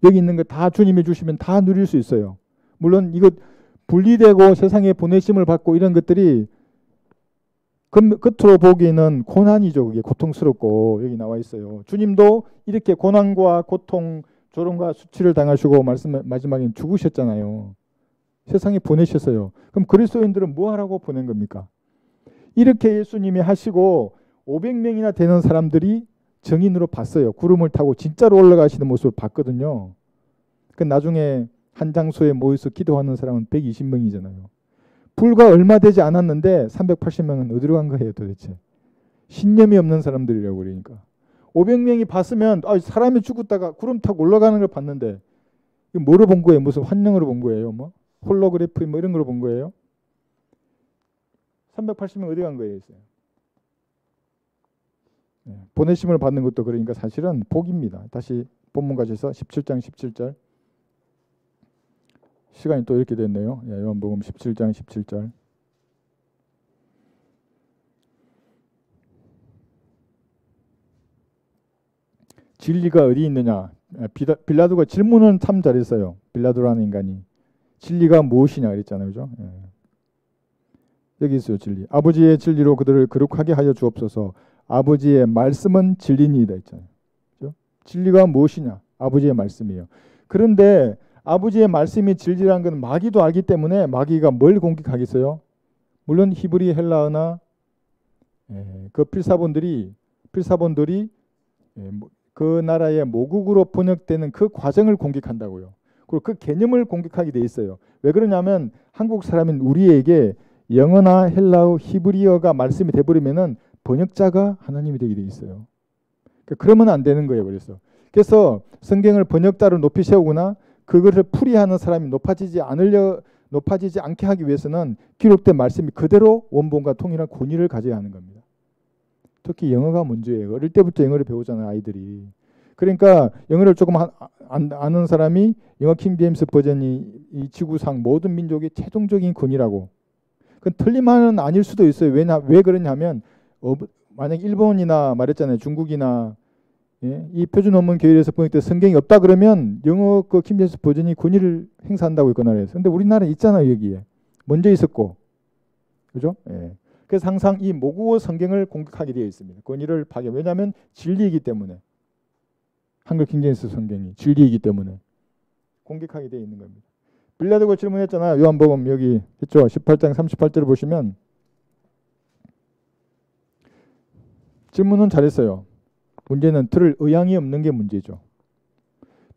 여기 있는 거 다 주님이 주시면 다 누릴 수 있어요. 물론 이거 분리되고 세상에 보내심을 받고 이런 것들이 겉으로 보기에는 고난이죠. 그게 고통스럽고 여기 나와 있어요. 주님도 이렇게 고난과 고통, 조롱과 수치를 당하시고 마지막엔 죽으셨잖아요. 세상에 보내셨어요. 그럼 그리스도인들은 뭐 하라고 보낸 겁니까? 이렇게 예수님이 하시고 500명이나 되는 사람들이 정인으로 봤어요. 구름을 타고 진짜로 올라가시는 모습을 봤거든요. 그 나중에 한 장소에 모여서 기도하는 사람은 120명이잖아요. 불과 얼마 되지 않았는데 380명은 어디로 간 거예요 도대체? 신념이 없는 사람들이라고 그러니까. 500명이 봤으면 사람이 죽었다가 구름 타고 올라가는 걸 봤는데 이거 뭐로 본 거예요? 무슨 환영으로 본 거예요? 뭐 홀로그래피 뭐 이런 거로 본 거예요? 380명 어디 간 거예요? 보내심을 받는 것도 그러니까 사실은 복입니다. 다시 본문 가셔서 17장 17절. 시간이 또 이렇게 됐네요. 요한복음 17장 17절. 진리가 어디 있느냐? 빌라도가 질문은 참 잘했어요. 빌라도라는 인간이. 진리가 무엇이냐 그랬잖아요. 그죠? 여기 있어요. 진리. 아버지의 진리로 그들을 거룩하게 하여 주옵소서. 아버지의 말씀은 진리니이다 했잖아요. 그죠? 진리가 무엇이냐? 아버지의 말씀이에요. 그런데 아버지의 말씀이 진리라는 건 마귀도 알기 때문에 마귀가 뭘 공격하겠어요? 물론 히브리 헬라어나 그 필사본들이 그 나라의 모국으로 번역되는 그 과정을 공격한다고요. 그리고 그 개념을 공격하게 돼 있어요. 왜 그러냐면 한국 사람인 우리에게 영어나 헬라어, 히브리어가 말씀이 돼버리면은 번역자가 하나님이 되게 돼 있어요. 그러면 안 되는 거예요. 그래서 성경을 번역자로 높이 세우거나 그것을 풀이하는 사람이 높아지지 않게 하기 위해서는 기록된 말씀이 그대로 원본과 통일한 권위를 가져야 하는 겁니다. 특히 영어가 문제예요. 어릴 때부터 영어를 배우잖아요, 아이들이. 그러니까 영어를 조금 아는 사람이 영어 킹제임스 버전이 이 지구상 모든 민족의 최종적인 권위라고. 그건 틀림만은 아닐 수도 있어요. 왜 그러냐면 만약 일본이나 말했잖아요, 중국이나 이 표준 원문 교일에서 번역된 성경이 없다 그러면 영어 그 킹제임스 버전이 권위를 행사한다고 그 나라에서. 근데 우리나라에 있잖아요, 여기에. 먼저 있었고. 그죠? 그래서 항상 이 모국어 성경을 공격하게 되어 있습니다. 권위를 파괴. 왜냐하면 진리이기 때문에. 한글 킹제임스 성경이 진리이기 때문에 공격하게 되어 있는 겁니다. 빌라도가 질문했잖아요. 요한복음 여기 했죠. 18장 38절을 보시면 질문은 잘했어요. 문제는 들을 의향이 없는 게 문제죠.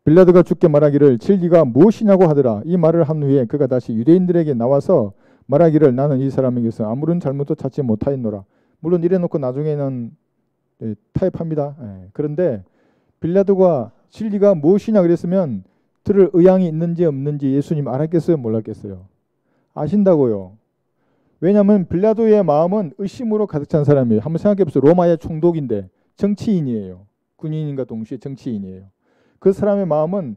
빌라도가 주께 말하기를 진리가 무엇이냐고 하더라. 이 말을 한 후에 그가 다시 유대인들에게 나와서 말하기를 나는 이 사람에게서 아무런 잘못도 찾지 못하였노라. 물론 이래놓고 나중에는 타협합니다. 그런데 빌라도가 진리가 무엇이냐 그랬으면 들을 의향이 있는지 없는지 예수님 알았겠어요? 몰랐겠어요? 아신다고요. 왜냐하면 빌라도의 마음은 의심으로 가득 찬 사람이에요. 한번 생각해 보세요. 로마의 총독인데 정치인이에요. 군인인과 동시에 정치인이에요. 그 사람의 마음은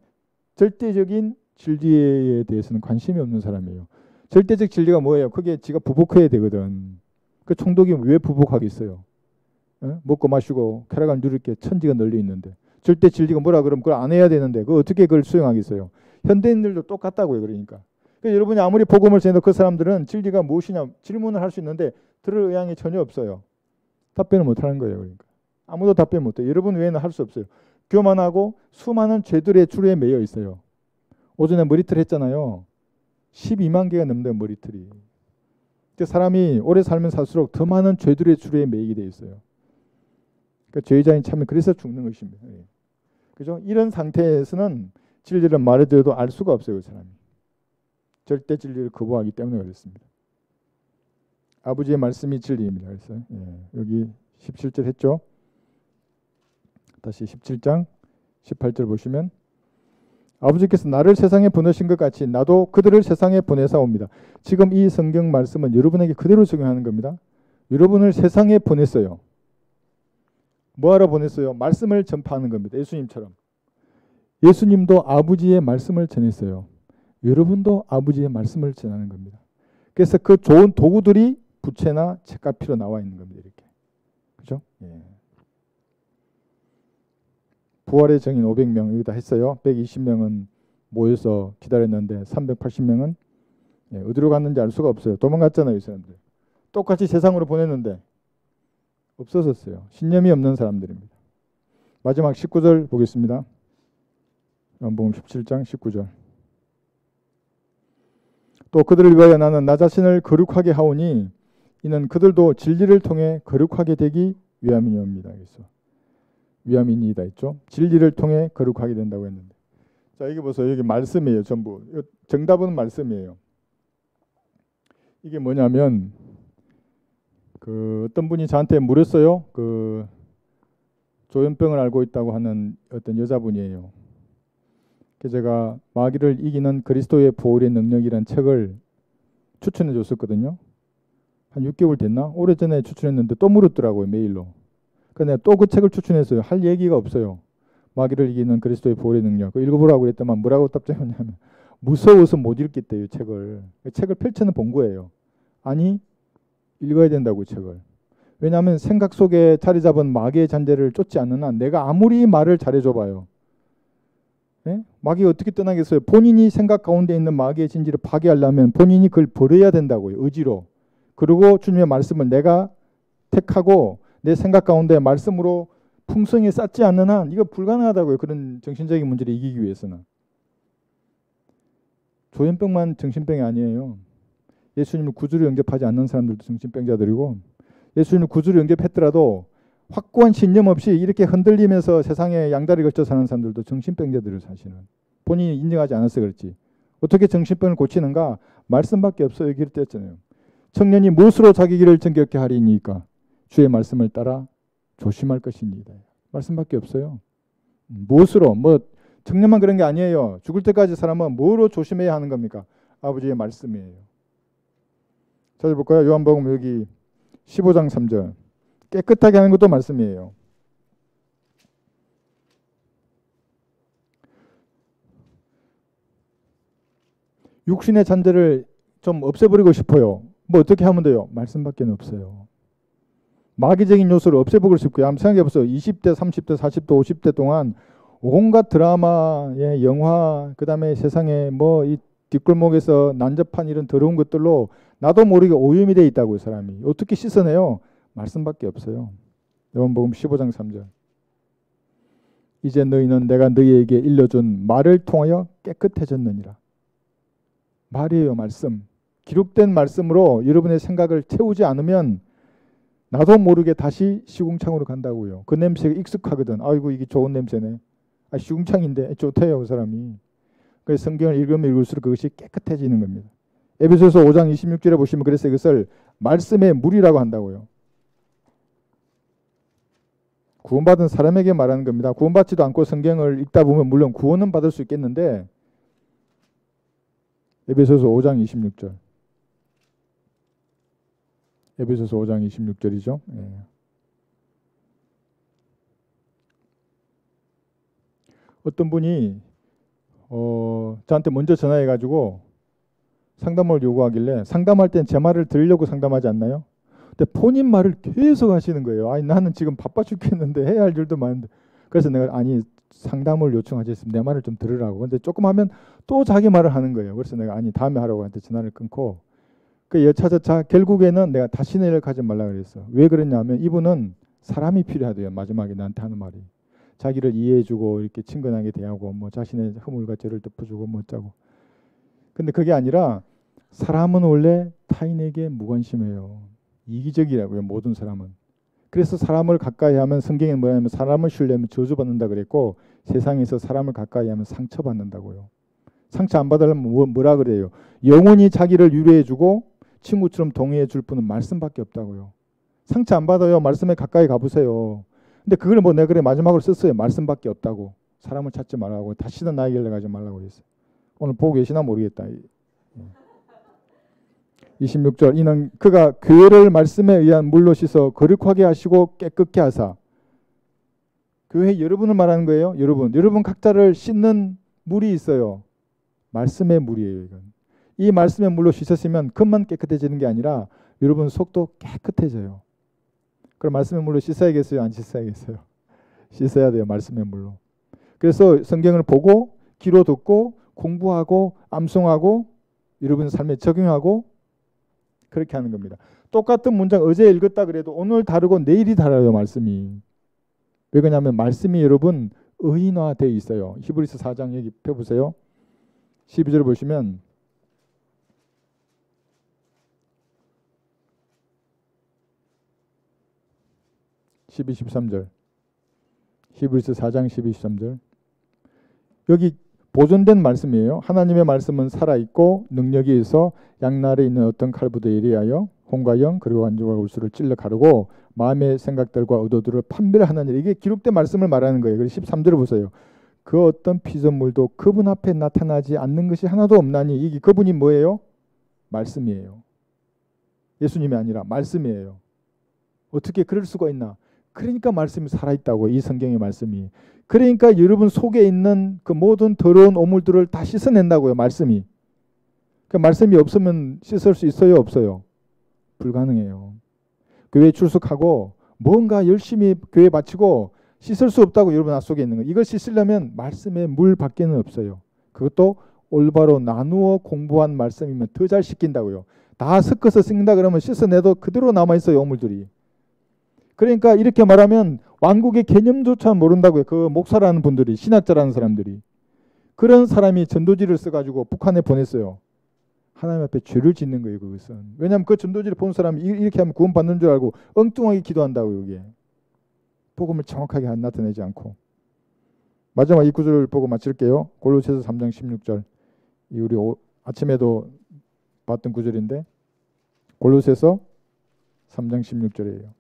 절대적인 진리에 대해서는 관심이 없는 사람이에요. 절대적 진리가 뭐예요? 그게 지가 부복해야 되거든. 그 총독이 왜 부복하겠어요? 먹고 마시고 쾌락을 누릴 게 천지가 널려 있는데 절대 진리가 뭐라 그러면 그걸 안 해야 되는데 그 어떻게 그걸 수용하겠어요? 현대인들도 똑같다고요. 그러니까 여러분이 아무리 복음을 전해도 그 사람들은 진리가 무엇이냐 질문을 할 수 있는데 들을 의향이 전혀 없어요. 답변을 못하는 거예요. 그러니까 아무도 답변 못해요. 여러분 외에는 할 수 없어요. 교만하고 수많은 죄들의 줄에 매여 있어요. 오전에 머리틀 했잖아요. 12만 개가 넘는 머리틀이. 사람이 오래 살면 살수록 더 많은 죄들의 줄에 매이게 돼 있어요. 그러니까 죄자인 참이 그래서 죽는 것입니다. 그죠? 이런 상태에서는 진리를 말해드려도 알 수가 없어요. 그 사람이. 절대 진리를 거부하기 때문에 그렇습니다. 아버지의 말씀이 진리입니다. 그래서 여기 17절 했죠. 다시 17장 18절 보시면 아버지께서 나를 세상에 보내신 것 같이 나도 그들을 세상에 보내사옵니다. 지금 이 성경 말씀은 여러분에게 그대로 적용하는 겁니다. 여러분을 세상에 보냈어요. 뭐하러 보냈어요? 말씀을 전파하는 겁니다. 예수님처럼. 예수님도 아버지의 말씀을 전했어요. 여러분도 아버지의 말씀을 전하는 겁니다. 그래서 그 좋은 도구들이 부채나 책가피로 나와 있는 겁니다. 이렇게. 그죠? 예. 부활의 정인 500명 여기다 했어요. 120명은 모여서 기다렸는데 380명은 어디로 갔는지 알 수가 없어요. 도망갔잖아요. 이 사람들. 똑같이 세상으로 보냈는데 없어졌어요. 신념이 없는 사람들입니다. 마지막 19절 보겠습니다. 요한복음 17장 19절. 또 그들을 위하여 나는 나 자신을 거룩하게 하오니 이는 그들도 진리를 통해 거룩하게 되기 위함이옵니다. 그래서 위함이니이다 했죠. 진리를 통해 거룩하게 된다고 했는데. 자, 여기 보세요. 여기 말씀이에요. 전부. 정답은 말씀이에요. 이게 뭐냐면 그 어떤 분이 저한테 물었어요. 그 조현병을 앓고 있다고 하는 어떤 여자분이에요. 그래서 제가 마귀를 이기는 그리스도의 보혈의 능력이라는 책을 추천해 줬었거든요. 한 6개월 됐나? 오래전에 추천했는데 또 물었더라고요. 메일로. 그래서 내가 또 그 책을 추천했어요. 할 얘기가 없어요. 마귀를 이기는 그리스도의 보혈의 능력. 그 읽어보라고 했더만 뭐라고 답장했냐면 무서워서 못 읽겠대요. 책을. 책을 펼쳐는 본 거예요. 아니 읽어야 된다고 책을. 왜냐하면 생각 속에 자리 잡은 마귀의 잔재를 쫓지 않는 한 내가 아무리 말을 잘해줘봐요. 예? 마귀가 어떻게 떠나겠어요? 본인이 생각 가운데 있는 마귀의 진지를 파괴하려면 본인이 그걸 버려야 된다고요. 의지로. 그리고 주님의 말씀을 내가 택하고 내 생각 가운데 말씀으로 풍성히 쌓지 않는 한 이거 불가능하다고요. 그런 정신적인 문제를 이기기 위해서는. 조현병만 정신병이 아니에요. 예수님을 구주로 영접하지 않는 사람들도 정신병자들이고 예수님을 구주로 영접했더라도 확고한 신념 없이 이렇게 흔들리면서 세상에 양다리 걸쳐 사는 사람들도 정신병자들을 사실은. 본인이 인정하지 않아서 그렇지. 어떻게 정신병을 고치는가? 말씀밖에 없어요. 여기를 뗐잖아요. 청년이 무엇으로 자기 길을 정결케 하리니까 주의 말씀을 따라 조심할 것입니다. 말씀밖에 없어요. 무엇으로? 뭐 청년만 그런 게 아니에요. 죽을 때까지 사람은 뭐로 조심해야 하는 겁니까? 아버지의 말씀이에요. 찾아볼까요? 요한복음 여기 15장 3절. 깨끗하게 하는 것도 말씀이에요. 육신의 잔재를 좀 없애버리고 싶어요. 뭐 어떻게 하면 돼요? 말씀밖에 없어요. 마귀적인 요소를 없애보고 싶고요. 한번 생각해보세요. 20대, 30대, 40대, 50대 동안 온갖 드라마의 영화, 그 다음에 세상에 뭐 이 뒷골목에서 난접한 이런 더러운 것들로 나도 모르게 오염이 돼 있다고요. 사람이. 어떻게 씻어내요? 말씀밖에 없어요. 요한복음 15장 3절. 이제 너희는 내가 너희에게 일러준 말을 통하여 깨끗해졌느니라. 말이에요. 말씀. 기록된 말씀으로 여러분의 생각을 채우지 않으면 나도 모르게 다시 시궁창으로 간다고요. 그 냄새가 익숙하거든. 아이고 이게 좋은 냄새네. 아 시궁창인데 좋대요. 그 사람이. 그래서 성경을 읽으면 읽을수록 그것이 깨끗해지는 겁니다. 에베소서 5장 26절에 보시면 그래서 이것을 말씀의 물이라고 한다고요. 구원받은 사람에게 말하는 겁니다. 구원받지도 않고 성경을 읽다 보면 물론 구원은 받을 수 있겠는데 에베소서 5장 26절. 에베소서 5장 26절이죠. 예. 어떤 분이 저한테 먼저 전화해가지고 상담을 요구하길래 상담할 땐 제 말을 들으려고 상담하지 않나요? 근데 본인 말을 계속 하시는 거예요. 아니 나는 지금 바빠 죽겠는데 해야 할 일도 많은데. 그래서 내가 아니 상담을 요청하셨으면 내 말을 좀 들으라고. 근데 조금 하면 또 자기 말을 하는 거예요. 그래서 내가 아니 다음에 하라고 한테 전화를 끊고 그 여차저차 결국에는 내가 다시 연락하지 말라 그랬어. 왜 그랬냐면 이분은 사람이 필요하대요. 마지막에 나한테 하는 말이. 자기를 이해해주고 이렇게 친근하게 대하고 뭐 자신의 허물과 죄를 덮어주고 뭐 어쩌고. 근데 그게 아니라 사람은 원래 타인에게 무관심해요. 이기적이라고요. 모든 사람은. 그래서 사람을 가까이 하면 성경에 뭐냐면 사람을 신뢰하면 저주받는다 그랬고 세상에서 사람을 가까이 하면 상처받는다고요. 상처 안 받으려면 뭐라 그래요? 영원히 자기를 유래해주고 친구처럼 동의해줄 분은 말씀밖에 없다고요. 상처 안 받아요. 말씀에 가까이 가보세요. 근데 그걸 뭐 내가 그래 마지막으로 썼어요. 말씀밖에 없다고. 사람을 찾지 말라고. 다시는 나의 길로 가지 말라고 했어요. 오늘 보고 계시나 모르겠다. 26절 이는 그가 교회를 말씀에 의한 물로 씻어 거룩하게 하시고 깨끗게 하사. 교회 여러분을 말하는 거예요. 여러분 각자를 씻는 물이 있어요. 말씀의 물이에요. 이건. 이 말씀의 물로 씻었으면 금만 깨끗해지는 게 아니라 여러분 속도 깨끗해져요. 그럼 말씀의 물로 씻어야겠어요? 안 씻어야겠어요? 씻어야 돼요. 말씀의 물로. 그래서 성경을 보고 귀로 듣고 공부하고 암송하고 여러분 삶에 적용하고 그렇게 하는 겁니다. 똑같은 문장 어제 읽었다 그래도 오늘 다르고 내일이 달라요. 말씀이. 왜 그러냐면 말씀이 여러분 의인화되어 있어요. 히브리서 4장 여기 펴보세요. 12절 보시면 12, 13절 히브리서 4장 12, 13절 여기 보존된 말씀이에요. 하나님의 말씀은 살아있고 능력이 있어 양날에 있는 어떤 칼보다 예리하여 혼과 영 그리고 관절과 골수를 찔러 가르고 마음의 생각들과 의도들을 판별하는 일. 이게 기록된 말씀을 말하는 거예요. 그래서 13절을 보세요. 그 어떤 피조물도 그분 앞에 나타나지 않는 것이 하나도 없나니. 이게 그분이 뭐예요? 말씀이에요. 예수님이 아니라 말씀이에요. 어떻게 그럴 수가 있나? 그러니까 말씀이 살아있다고. 이 성경의 말씀이. 그러니까 여러분 속에 있는 그 모든 더러운 오물들을 다 씻어낸다고요. 말씀이. 그 말씀이 없으면 씻을 수 있어요? 없어요? 불가능해요. 교회에 출석하고 뭔가 열심히 교회 바치고 씻을 수 없다고 여러분 나 속에 있는 거. 이걸 씻으려면 말씀의 물 밖에는 없어요. 그것도 올바로 나누어 공부한 말씀이면 더 잘 씻긴다고요. 다 섞어서 씻는다 그러면 씻어내도 그대로 남아있어요. 오물들이. 그러니까 이렇게 말하면 왕국의 개념조차 모른다고요. 그 목사라는 분들이, 신학자라는 사람들이. 그런 사람이 전도지를 써가지고 북한에 보냈어요. 하나님 앞에 죄를 짓는 거예요. 그것은. 왜냐하면 그 전도지를 본 사람이 이렇게 하면 구원 받는 줄 알고 엉뚱하게 기도한다고요. 이게. 복음을 정확하게 나타내지 않고. 마지막 이 구절을 보고 마칠게요. 골로새서 3장 16절. 이 우리 아침에도 봤던 구절인데 골로새서 3장 16절이에요.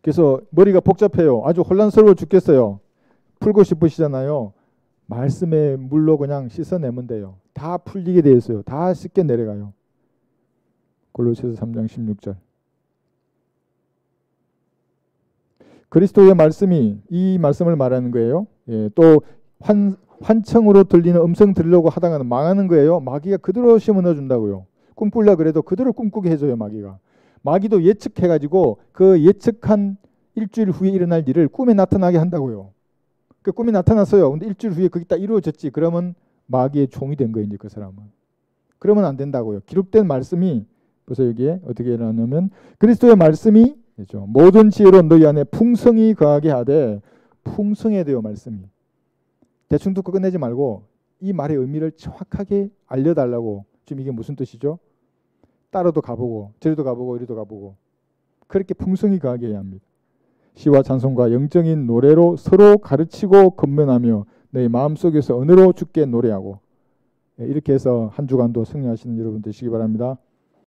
그래서 머리가 복잡해요. 아주 혼란스러워 죽겠어요. 풀고 싶으시잖아요. 말씀의 물로 그냥 씻어내면 돼요. 다 풀리게 돼 있어요. 다 씻게 내려가요. 골로새서 3장 16절. 그리스도의 말씀이 이 말씀을 말하는 거예요. 예, 또 환청으로 들리는 음성 들으려고 하다가는 망하는 거예요. 마귀가 그대로 심어 준다고요. 꿈꾸려 그래도 그대로 꿈꾸게 해줘요. 마귀도 예측해가지고 그 예측한 일주일 후에 일어날 일을 꿈에 나타나게 한다고요. 그 꿈이 나타났어요. 근데 일주일 후에 그게 딱 이루어졌지. 그러면 마귀의 종이 된 거예요. 이제 그 사람은. 그러면 안 된다고요. 기록된 말씀이 그래서 여기에 어떻게 일어나냐면 그리스도의 말씀이 그렇죠. 모든 지혜로 너희 안에 풍성히 거하게 하되 풍성해야 돼요. 말씀이. 대충 듣고 끝내지 말고 이 말의 의미를 정확하게 알려달라고. 지금 이게 무슨 뜻이죠? 따로도 가보고 저리도 가보고 이리도 가보고 그렇게 풍성히 거하게 해야 합니다. 시와 찬송과 영적인 노래로 서로 가르치고 건면하며 너희 마음속에서 언어로 주께 노래하고 이렇게 해서 한 주간도 승리하시는 여러분 되시기 바랍니다.